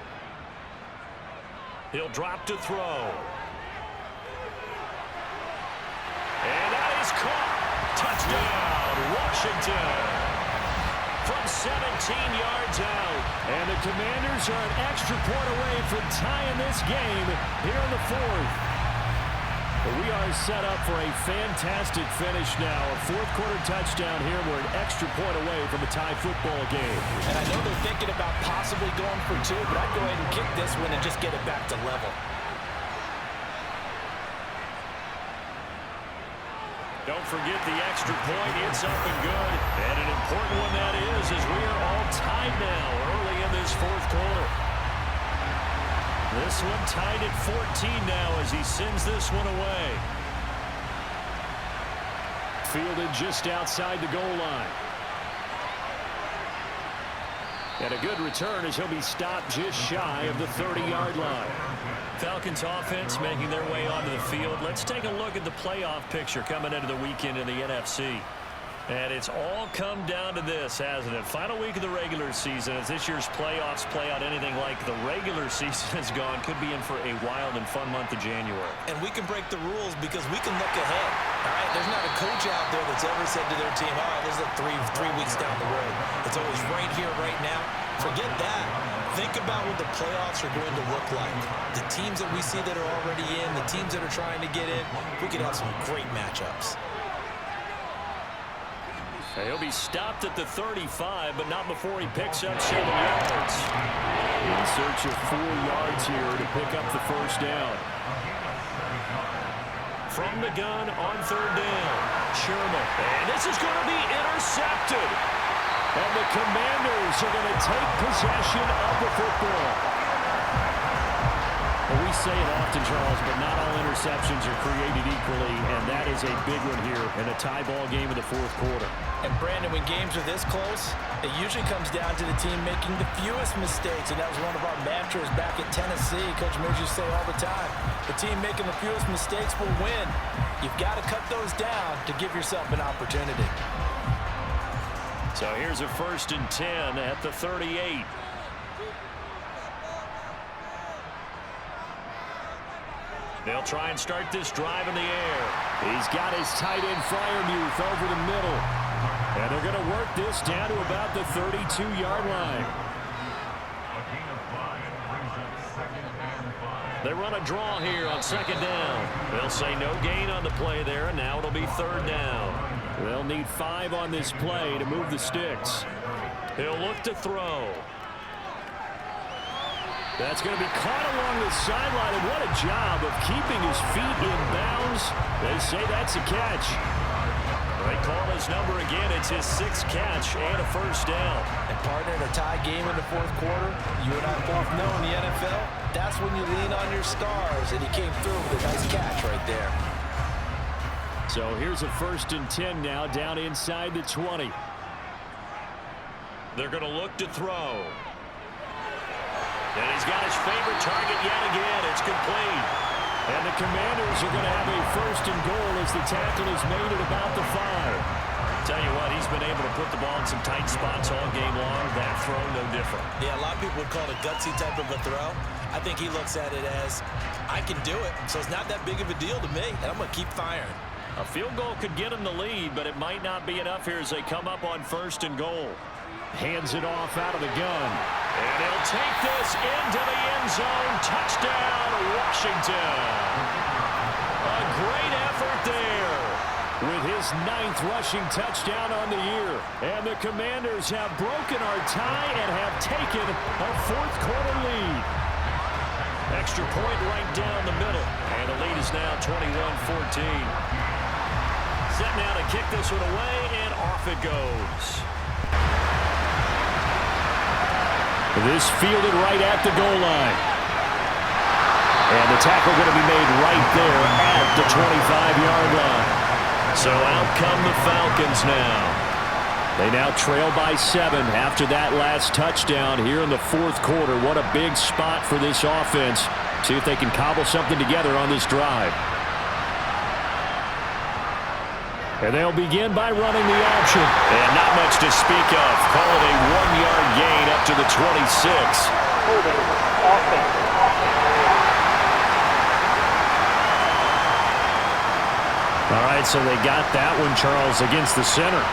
He'll drop to throw. And that is caught. Touchdown, Washington. From 17 yards out. And the Commanders are an extra point away from tying this game here in the 4th. We are set up for a fantastic finish now. A 4th quarter touchdown here. We're an extra point away from a tie football game. And I know they're thinking about possibly going for 2, but I'd go ahead and kick this one and just get it back to level. Don't forget the extra point. It's up and good. And an important one that is, as we are all tied now early in this 4th quarter. This one tied at 14 now as he sends this one away. Fielded just outside the goal line. And a good return as he'll be stopped just shy of the 30-yard line. Falcons offense making their way onto the field. Let's take a look at the playoff picture coming into the weekend in the NFC. And it's all come down to this, hasn't it? Final week of the regular season. As this year's playoffs play out anything like the regular season has gone, could be in for a wild and fun month of January. And we can break the rules because we can look ahead. All right, there's not a coach out there that's ever said to their team, all right, this is three weeks down the road. It's always right here, right now. Forget that. Think about what the playoffs are going to look like. The teams that we see that are already in, the teams that are trying to get in, we could have some great matchups. He'll be stopped at the 35, but not before he picks up 7 yards. In search of 4 yards here to pick up the first down. From the gun on 3rd down, Sherman. And this is going to be intercepted. And the Commanders are going to take possession of the football. Well, we say it often, Charles, but not all interceptions are created equally, and that is a big one here in a tie ball game in the 4th quarter. And, Brandon, when games are this close, it usually comes down to the team making the fewest mistakes, and that was one of our mantras back at Tennessee. Coach Mears used to say all the time, the team making the fewest mistakes will win. You've got to cut those down to give yourself an opportunity. So here's a 1st and 10 at the 38. They'll try and start this drive in the air. He's got his tight end Freiermuth over the middle. And they're going to work this down to about the 32-yard line. They run a draw here on 2nd down. They'll say no gain on the play there, and now it'll be 3rd down. They'll need 5 on this play to move the sticks. He'll look to throw. That's going to be caught along the sideline, and what a job of keeping his feet in bounds. They say that's a catch. They call his number again. It's his 6th catch and a 1st down. And partner, in a tie game in the 4th quarter, you and I both know in the NFL, that's when you lean on your stars, and he came through with a nice catch right there. So here's a 1st and 10 now, down inside the 20. They're going to look to throw. And he's got his favorite target yet again. It's complete. And the Commanders are going to have a 1st and goal as the tackle is made at about the 5. Tell you what, he's been able to put the ball in some tight spots all game long. That throw, no different. Yeah, a lot of people would call it a gutsy type of a throw. I think he looks at it as, I can do it, so it's not that big of a deal to me, and I'm going to keep firing. A field goal could get him the lead, but it might not be enough here as they come up on 1st and goal. Hands it off out of the gun. And he'll take this into the end zone. Touchdown, Washington. A great effort there with his 9th rushing touchdown on the year. And the Commanders have broken our tie and have taken a 4th quarter lead. Extra point right down the middle. And the lead is now 21-14. Set now to kick this one away, and off it goes. This fielded right at the goal line. And the tackle going to be made right there at the 25-yard line. So out come the Falcons now. They now trail by 7 after that last touchdown here in the 4th quarter. What a big spot for this offense. See if they can cobble something together on this drive. And they'll begin by running the option. And not much to speak of. Call it a 1-yard gain up to the 26. Holding offense. All right, so they got that one, Charles, against the center.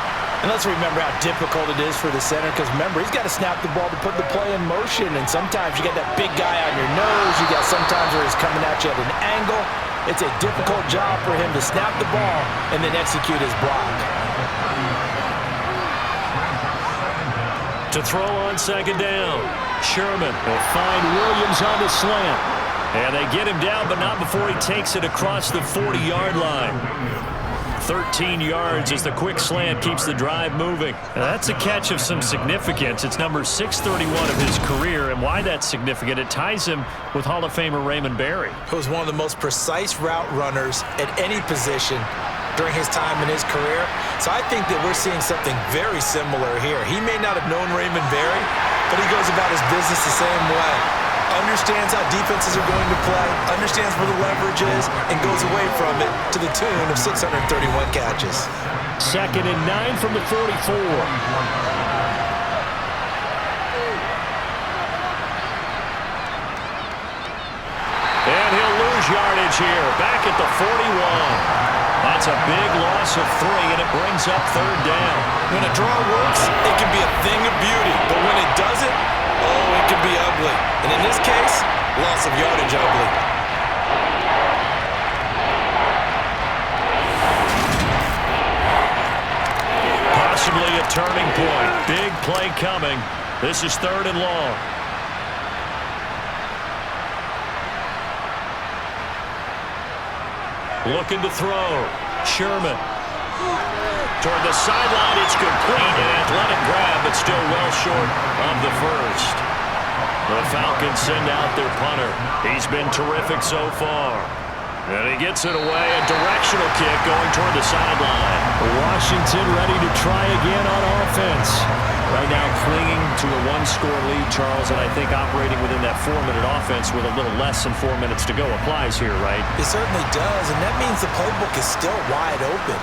And let's remember how difficult it is for the center, because remember, he's got to snap the ball to put the play in motion, and sometimes you got that big guy on your nose. You got sometimes where he's coming at you at an angle. It's a difficult job for him to snap the ball and then execute his block. To throw on 2nd down, Sherman will find Williams on the slant. And they get him down, but not before he takes it across the 40-yard line. 13 yards as the quick slant keeps the drive moving. Now, that's a catch of some significance. It's number 631 of his career, and why that's significant, it ties him with Hall of Famer Raymond Berry. He was one of the most precise route runners at any position during his time in his career. So I think that we're seeing something very similar here. He may not have known Raymond Berry, but he goes about his business the same way. Understands how defenses are going to play, understands where the leverage is, and goes away from it to the tune of 631 catches. 2nd and 9 from the 44. And he'll lose yardage here, back at the 41. That's a big loss of 3, and it brings up 3rd down. When a draw works, it can be a thing of beauty, but when it doesn't, oh, it can be ugly. And in this case, loss of yardage ugly. Possibly a turning point. Big play coming. This is 3rd and long. Looking to throw. Sherman. Toward the sideline, it's complete. An athletic grab, but still well short of the first. The Falcons send out their punter. He's been terrific so far. And he gets it away. A directional kick going toward the sideline. Washington ready to try again on offense. Right now clinging to a 1-score lead, Charles, and I think operating within that 4-minute offense with a little less than 4 minutes to go applies here, right? It certainly does, and that means the playbook is still wide open.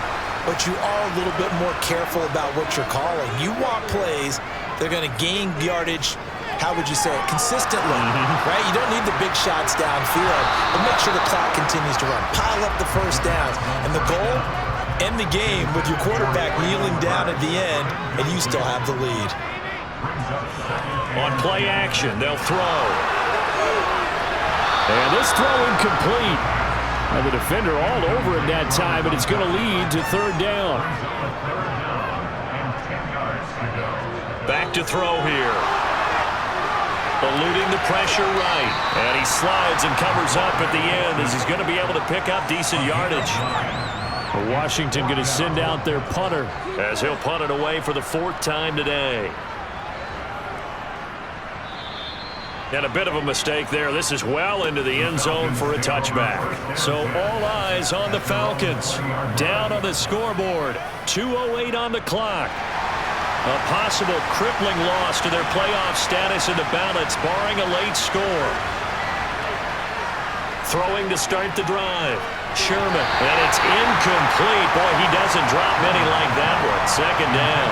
But you are a little bit more careful about what you're calling. You want plays that are going to gain yardage, how would you say it, consistently, right? You don't need the big shots downfield, but make sure the clock continues to run. Pile up the first downs, and the goal, end the game with your quarterback kneeling down at the end, and you still have the lead. On play action, they'll throw. And this throw incomplete. And the defender all over it that time, but it's going to lead to 3rd down. Back to throw here. Eluding the pressure right. And he slides and covers up at the end as he's going to be able to pick up decent yardage. Washington going to send out their punter as he'll punt it away for the 4th time today. And a bit of a mistake there. This is well into the end zone for a touchback. So all eyes on the Falcons. Down on the scoreboard. 2:08 on the clock. A possible crippling loss to their playoff status in the balance, barring a late score. Throwing to start the drive. Sherman. And it's incomplete. Boy, he doesn't drop many like that one. 2nd down.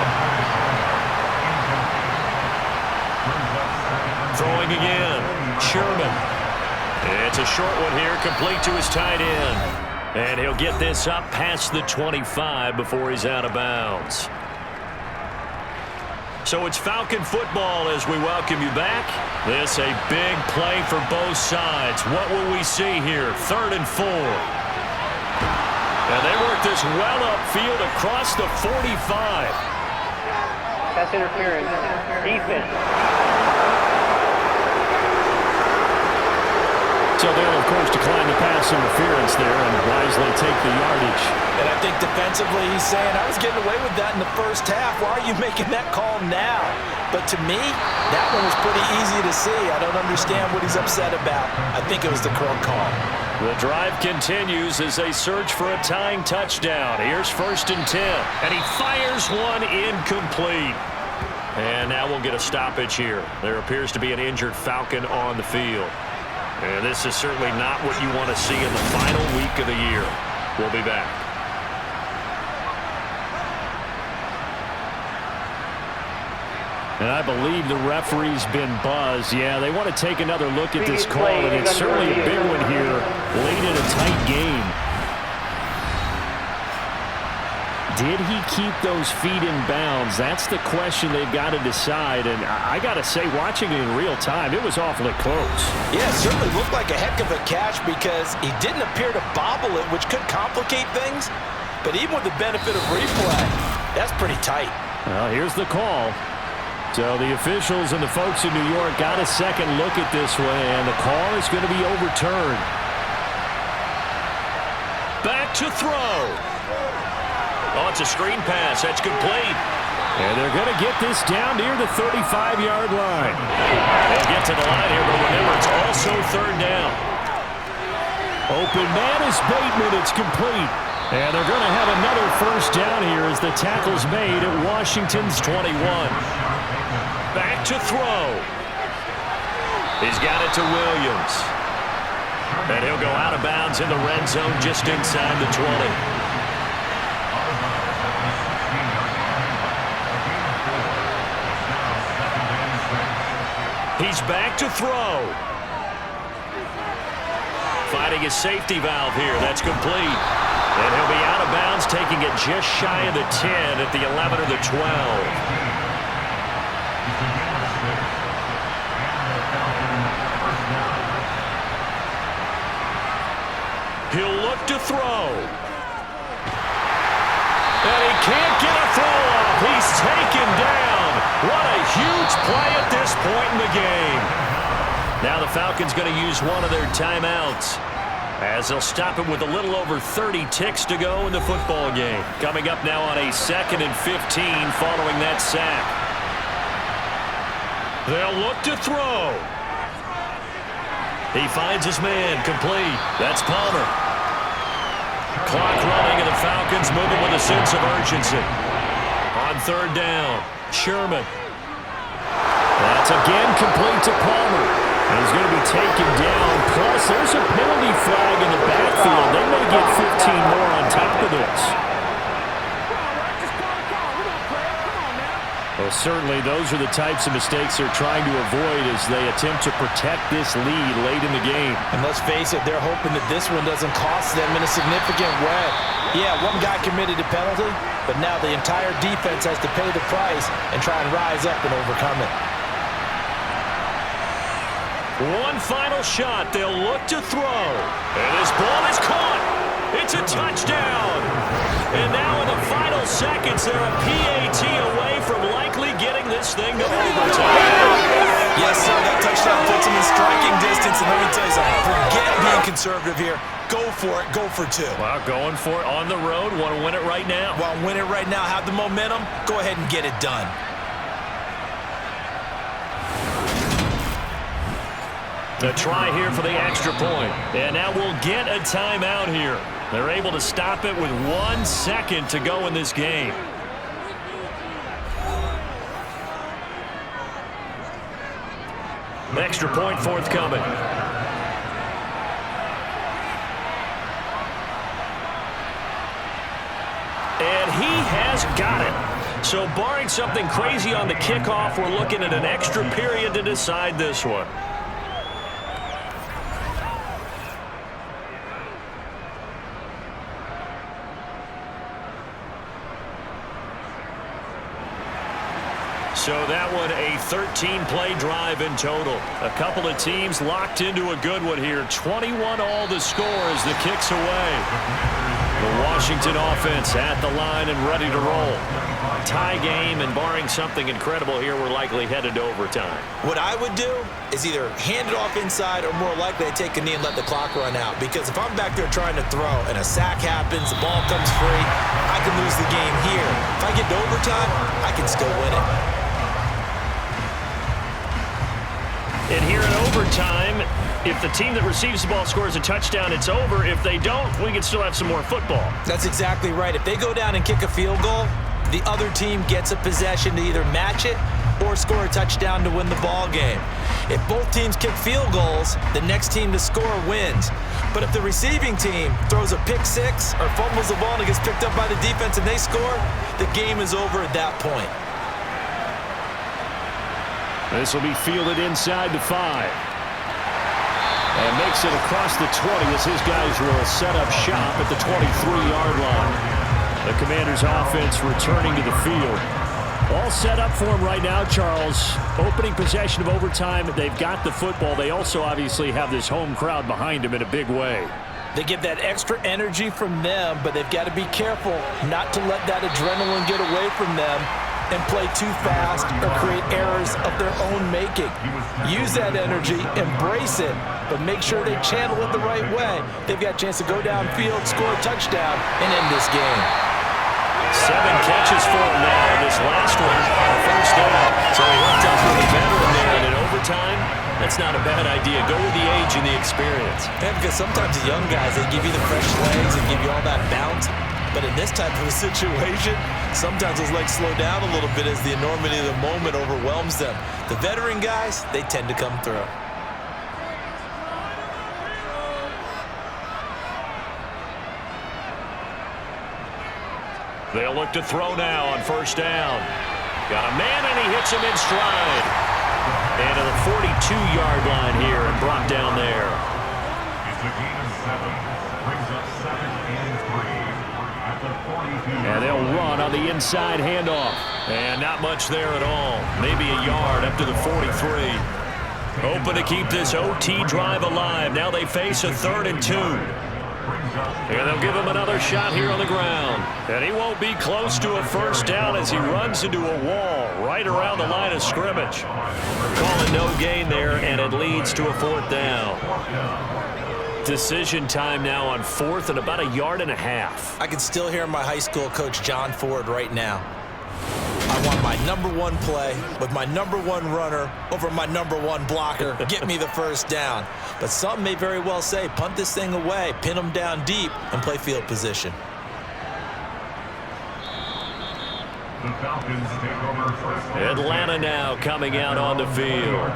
Throwing again. Sherman. It's a short one here, complete to his tight end. And he'll get this up past the 25 before he's out of bounds. So it's Falcon football as we welcome you back. This a big play for both sides. What will we see here? 3rd and 4. And they work this well upfield across the 45. Pass interference. Defense. So they'll, of course, decline the pass interference there and wisely take the yardage. And I think defensively he's saying, I was getting away with that in the first half. Why are you making that call now? But to me, that one was pretty easy to see. I don't understand what he's upset about. I think it was the correct call. The drive continues as they search for a tying touchdown. Here's 1st and 10. And he fires one incomplete. And now we'll get a stoppage here. There appears to be an injured Falcon on the field. And this is certainly not what you want to see in the final week of the year. We'll be back. And I believe the referee's been buzzed. Yeah, they want to take another look at this call, and it's certainly a big one here late in a tight game. Did he keep those feet in bounds? That's the question they've got to decide. And I got to say, watching it in real time, it was awfully close. Yeah, it certainly looked like a heck of a catch because he didn't appear to bobble it, which could complicate things. But even with the benefit of replay, that's pretty tight. Well, here's the call. So the officials and the folks in New York got a second look at this one, and the call is going to be overturned. Back to throw. Oh, it's a screen pass. That's complete. And they're going to get this down near the 35-yard line. They'll get to the line here, but remember, it's also 3rd down. Open man is Bateman. It's complete. And they're going to have another 1st down here as the tackle's made at Washington's 21. back to throw. He's got it to Williams. And he'll go out of bounds in the red zone just inside the 20. He's back to throw. Finding his safety valve here. That's complete. And he'll be out of bounds, taking it just shy of the 10 at the 11 or the 12. He'll look to throw. And he can't get a throw off. He's taken down. What a huge play at this point in the game. Now the Falcons going to use one of their timeouts, as they'll stop it with a little over 30 ticks to go in the football game. Coming up now on a 2nd and 15 following that sack. They'll look to throw. He finds his man, complete. That's Palmer. Clock running, and the Falcons moving with a sense of urgency. On 3rd down, Sherman. That's again complete to Palmer. And he's going to be taken down. Plus, there's a penalty flag in the backfield. They may get 15 more on top of this. Well, certainly those are the types of mistakes they're trying to avoid as they attempt to protect this lead late in the game. And let's face it, they're hoping that this one doesn't cost them in a significant way. Yeah, one guy committed a penalty, but now the entire defense has to pay the price and try and rise up and overcome it. One final shot. They'll look to throw. And this ball is caught. It's a touchdown. And now in the final seconds, they're a PAT away from likely getting this thing to overtime. Yes, sir, that touchdown puts him in striking distance. And let me tell you something, forget being conservative here. Go for it. Go for 2. Well, going for it on the road. Want to win it right now. Well, win it right now. Have the momentum. Go ahead and get it done. The try here for the extra point. And now we'll get a timeout here. They're able to stop it with 1 second to go in this game. Extra point forthcoming. And he has got it. So barring something crazy on the kickoff, we're looking at an extra period to decide this one. So that one, a 13-play drive in total. A couple of teams locked into a good one here. 21 all the score as the kick's away. The Washington offense at the line and ready to roll. Tie game, and barring something incredible here, we're likely headed to overtime. What I would do is either hand it off inside or more likely I take a knee and let the clock run out. Because if I'm back there trying to throw and a sack happens, the ball comes free, I can lose the game here. If I get to overtime, I can still win it. And here in overtime, if the team that receives the ball scores a touchdown, it's over. If they don't, we can still have some more football. That's exactly right. If they go down and kick a field goal, the other team gets a possession to either match it or score a touchdown to win the ball game. If both teams kick field goals, the next team to score wins. But if the receiving team throws a pick six or fumbles the ball and it gets picked up by the defense and they score, the game is over at that point. This will be fielded inside the 5. And makes it across the 20 as his guys will set up shop at the 23-yard line. The Commanders' offense returning to the field. All set up for him right now, Charles. Opening possession of overtime. They've got the football. They also obviously have this home crowd behind them in a big way. They get that extra energy from them, but they've got to be careful not to let that adrenaline get away from them and play too fast or create errors of their own making. Use that energy, embrace it, but make sure they channel it the right way. They've got a chance to go downfield, score a touchdown, and end this game. 7 catches for him now. This last one, first down. So he hooked up with a veteran there, and in overtime, that's not a bad idea. Go with the age and the experience. Yeah, because sometimes the young guys, they give you the fresh legs and give you all that bounce. But in this type of a situation, sometimes those legs slow down a little bit as the enormity of the moment overwhelms them. The veteran guys, they tend to come through. They'll look to throw now on first down. Got a man, and he hits him in stride. And to the 42-yard line here and brought down there. It's a gain of 7. Brings up 2nd and 3 at the 42. And they'll run on the inside handoff. And not much there at all. Maybe a yard up to the 43. Hoping to keep this OT drive alive. Now they face a 3rd and 2. And they'll give him another shot here on the ground. And he won't be close to a first down as he runs into a wall right around the line of scrimmage. Call it no gain there, and it leads to a 4th down. Decision time now on 4th and about 1.5 yards. I can still hear my high school coach, John Ford, right now. I want my #1 play with my #1 runner over my #1 blocker. Get me the first down. But some may very well say, punt this thing away, pin them down deep, and play field position. The Falcons take over first. Atlanta now coming out on the field.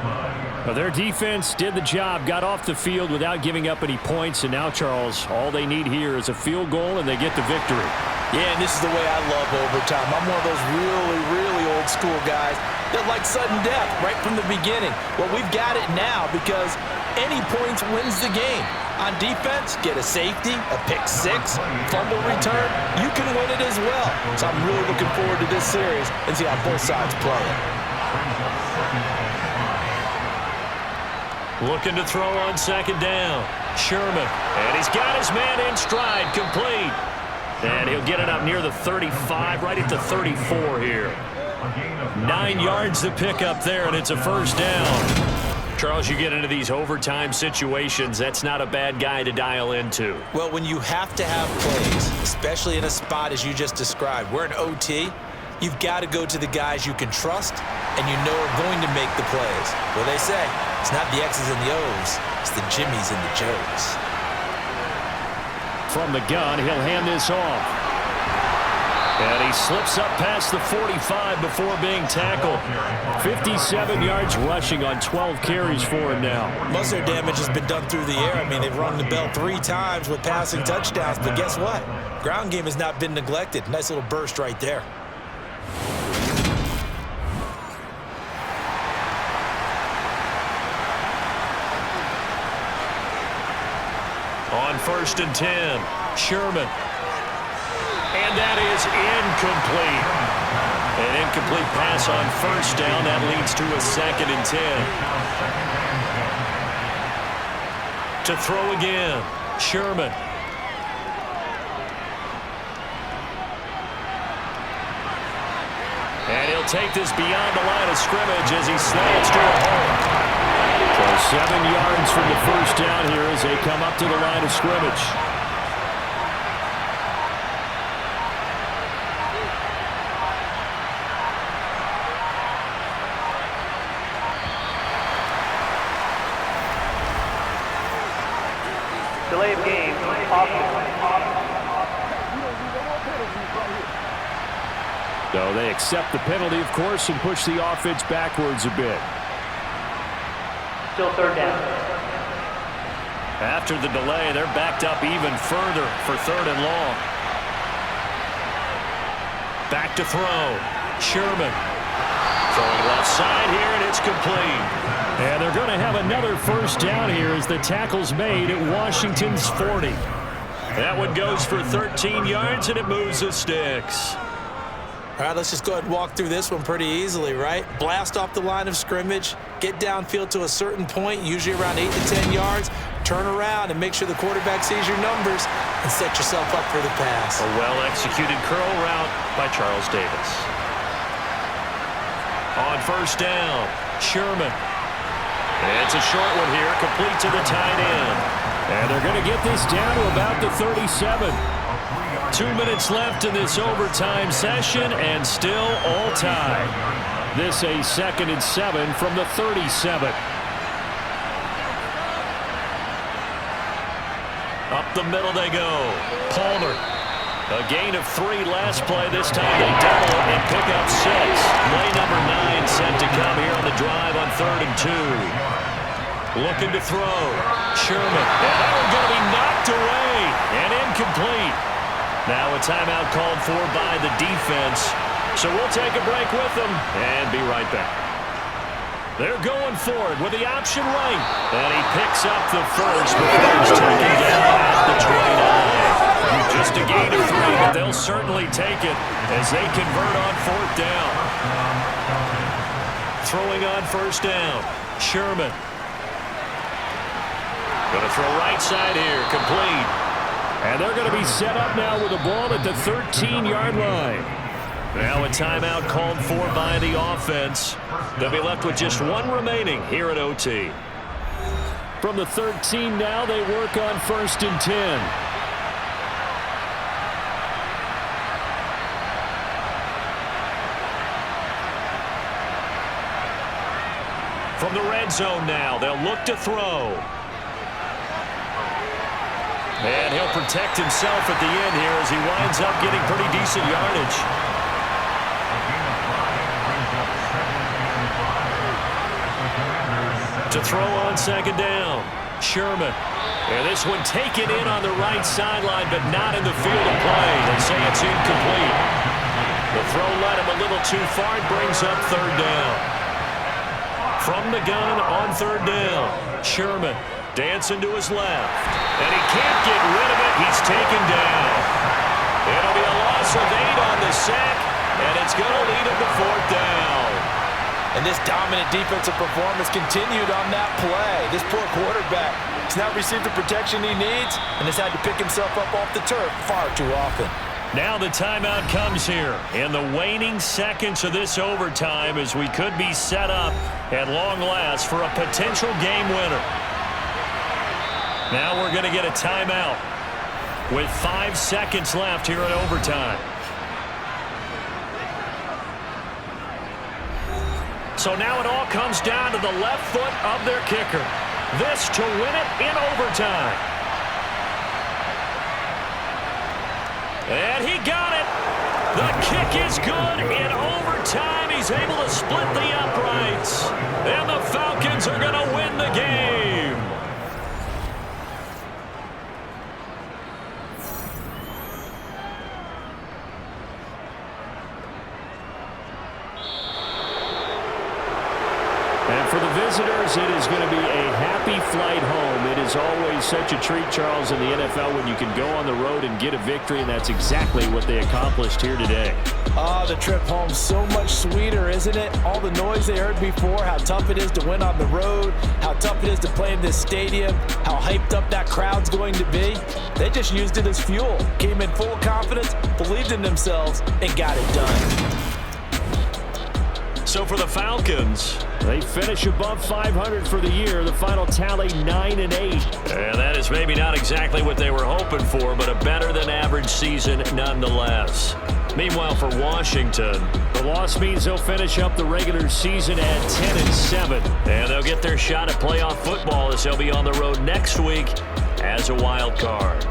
Well, their defense did the job, got off the field without giving up any points, and now, Charles, all they need here is a field goal, and they get the victory. Yeah, and this is the way I love overtime. I'm one of those really, really old school guys that like sudden death right from the beginning. Well, we've got it now because any points wins the game. On defense, get a safety, a pick 6, fumble return, you can win it as well. So I'm really looking forward to this series and see how both sides play it. Looking to throw on 2nd down. Sherman. And he's got his man in stride, complete. And he'll get it up near the 35, right at the 34 here. 9 yards to pick up there, and it's a first down. Charles, you get into these overtime situations, that's not a bad guy to dial into. Well, when you have to have plays, especially in a spot as you just described, we're in OT, you've got to go to the guys you can trust and you know are going to make the plays. Well, they say, it's not the X's and the O's, it's the Jimmies and the Joes. From the gun, he'll hand this off. And he slips up past the 45 before being tackled. 57 yards rushing on 12 carries for him now. Most of their damage has been done through the air. I mean, they've rung the bell 3 times with passing touchdowns, but guess what? Ground game has not been neglected. Nice little burst right there. On 1st and 10, Sherman. And that is incomplete. An incomplete pass on first down. That leads to a 2nd and 10. To throw again, Sherman. And he'll take this beyond the line of scrimmage as he slants to a hole. So 7 yards from the first down here as they come up to the line of scrimmage. Delay of game, possible. So they accept the penalty, of course, and push the offense backwards a bit. Still 3rd down. After the delay, they're backed up even further for 3rd and long. Back to throw. Sherman. Throwing left side here, and it's complete. And they're going to have another first down here as the tackle's made at Washington's 40. That one goes for 13 yards, and it moves the sticks. All right, let's just go ahead and walk through this one pretty easily, right? Blast off the line of scrimmage, get downfield to a certain point, usually around 8 to 10 yards, turn around and make sure the quarterback sees your numbers and set yourself up for the pass. A well-executed curl route by Charles Davis. On first down, Sherman. It's a short one here, complete to the tight end. And they're going to get this down to about the 37. 2 minutes left in this overtime session, and still all tied. This a 2nd and 7 from the 37. Up the middle they go. Palmer. A gain of 3 last play. This time they double and pick up 6. Play number 9 set to come here on the drive on 3rd and 2. Looking to throw. Sherman. And that one going to be knocked away and incomplete. Now a timeout called for by the defense. So we'll take a break with them and be right back. They're going forward with the option right. And he picks up the first before he's taken down at the 29. Just a gain of 3, but they'll certainly take it as they convert on 4th down. Throwing on 1st down. Sherman. Going to throw right side here. Complete. And they're going to be set up now with the ball at the 13-yard line. Now a timeout called for by the offense. They'll be left with just 1 remaining here at OT. From the 13 now, they work on 1st and 10. From the red zone now, they'll look to throw. And he'll protect himself at the end here as he winds up getting pretty decent yardage. To throw on 2nd down, Sherman. And this one taken in on the right sideline, but not in the field of play. They say it's incomplete. The throw led him a little too far. It brings up 3rd down. From the gun on 3rd down, Sherman dancing to his left. And he can't get rid of it. He's taken down. It'll be a loss of 8 on the sack, and it's going to lead him to 4th down. And this dominant defensive performance continued on that play. This poor quarterback has not received the protection he needs and has had to pick himself up off the turf far too often. Now the timeout comes here in the waning seconds of this overtime as we could be set up at long last for a potential game winner. Now we're going to get a timeout with 5 seconds left here in overtime. So now it all comes down to the left foot of their kicker. This to win it in overtime. And he got it. The kick is good in overtime. He's able to split the uprights. And the Falcons are going to win the game. And for the visitors, it is going to be a happy flight home. It is always such a treat, Charles, in the NFL when you can go on the road and get a victory, and that's exactly what they accomplished here today. The trip home so much sweeter, isn't it? All the noise they heard before, how tough it is to win on the road, how tough it is to play in this stadium, how hyped up that crowd's going to be. They just used it as fuel, came in full confidence, believed in themselves, and got it done. So for the Falcons, they finish above 500 for the year. The final tally 9-8. And that is maybe not exactly what they were hoping for, but a better than average season nonetheless. Meanwhile, for Washington, the loss means they'll finish up the regular season at 10-7. And they'll get their shot at playoff football as they'll be on the road next week as a wild card.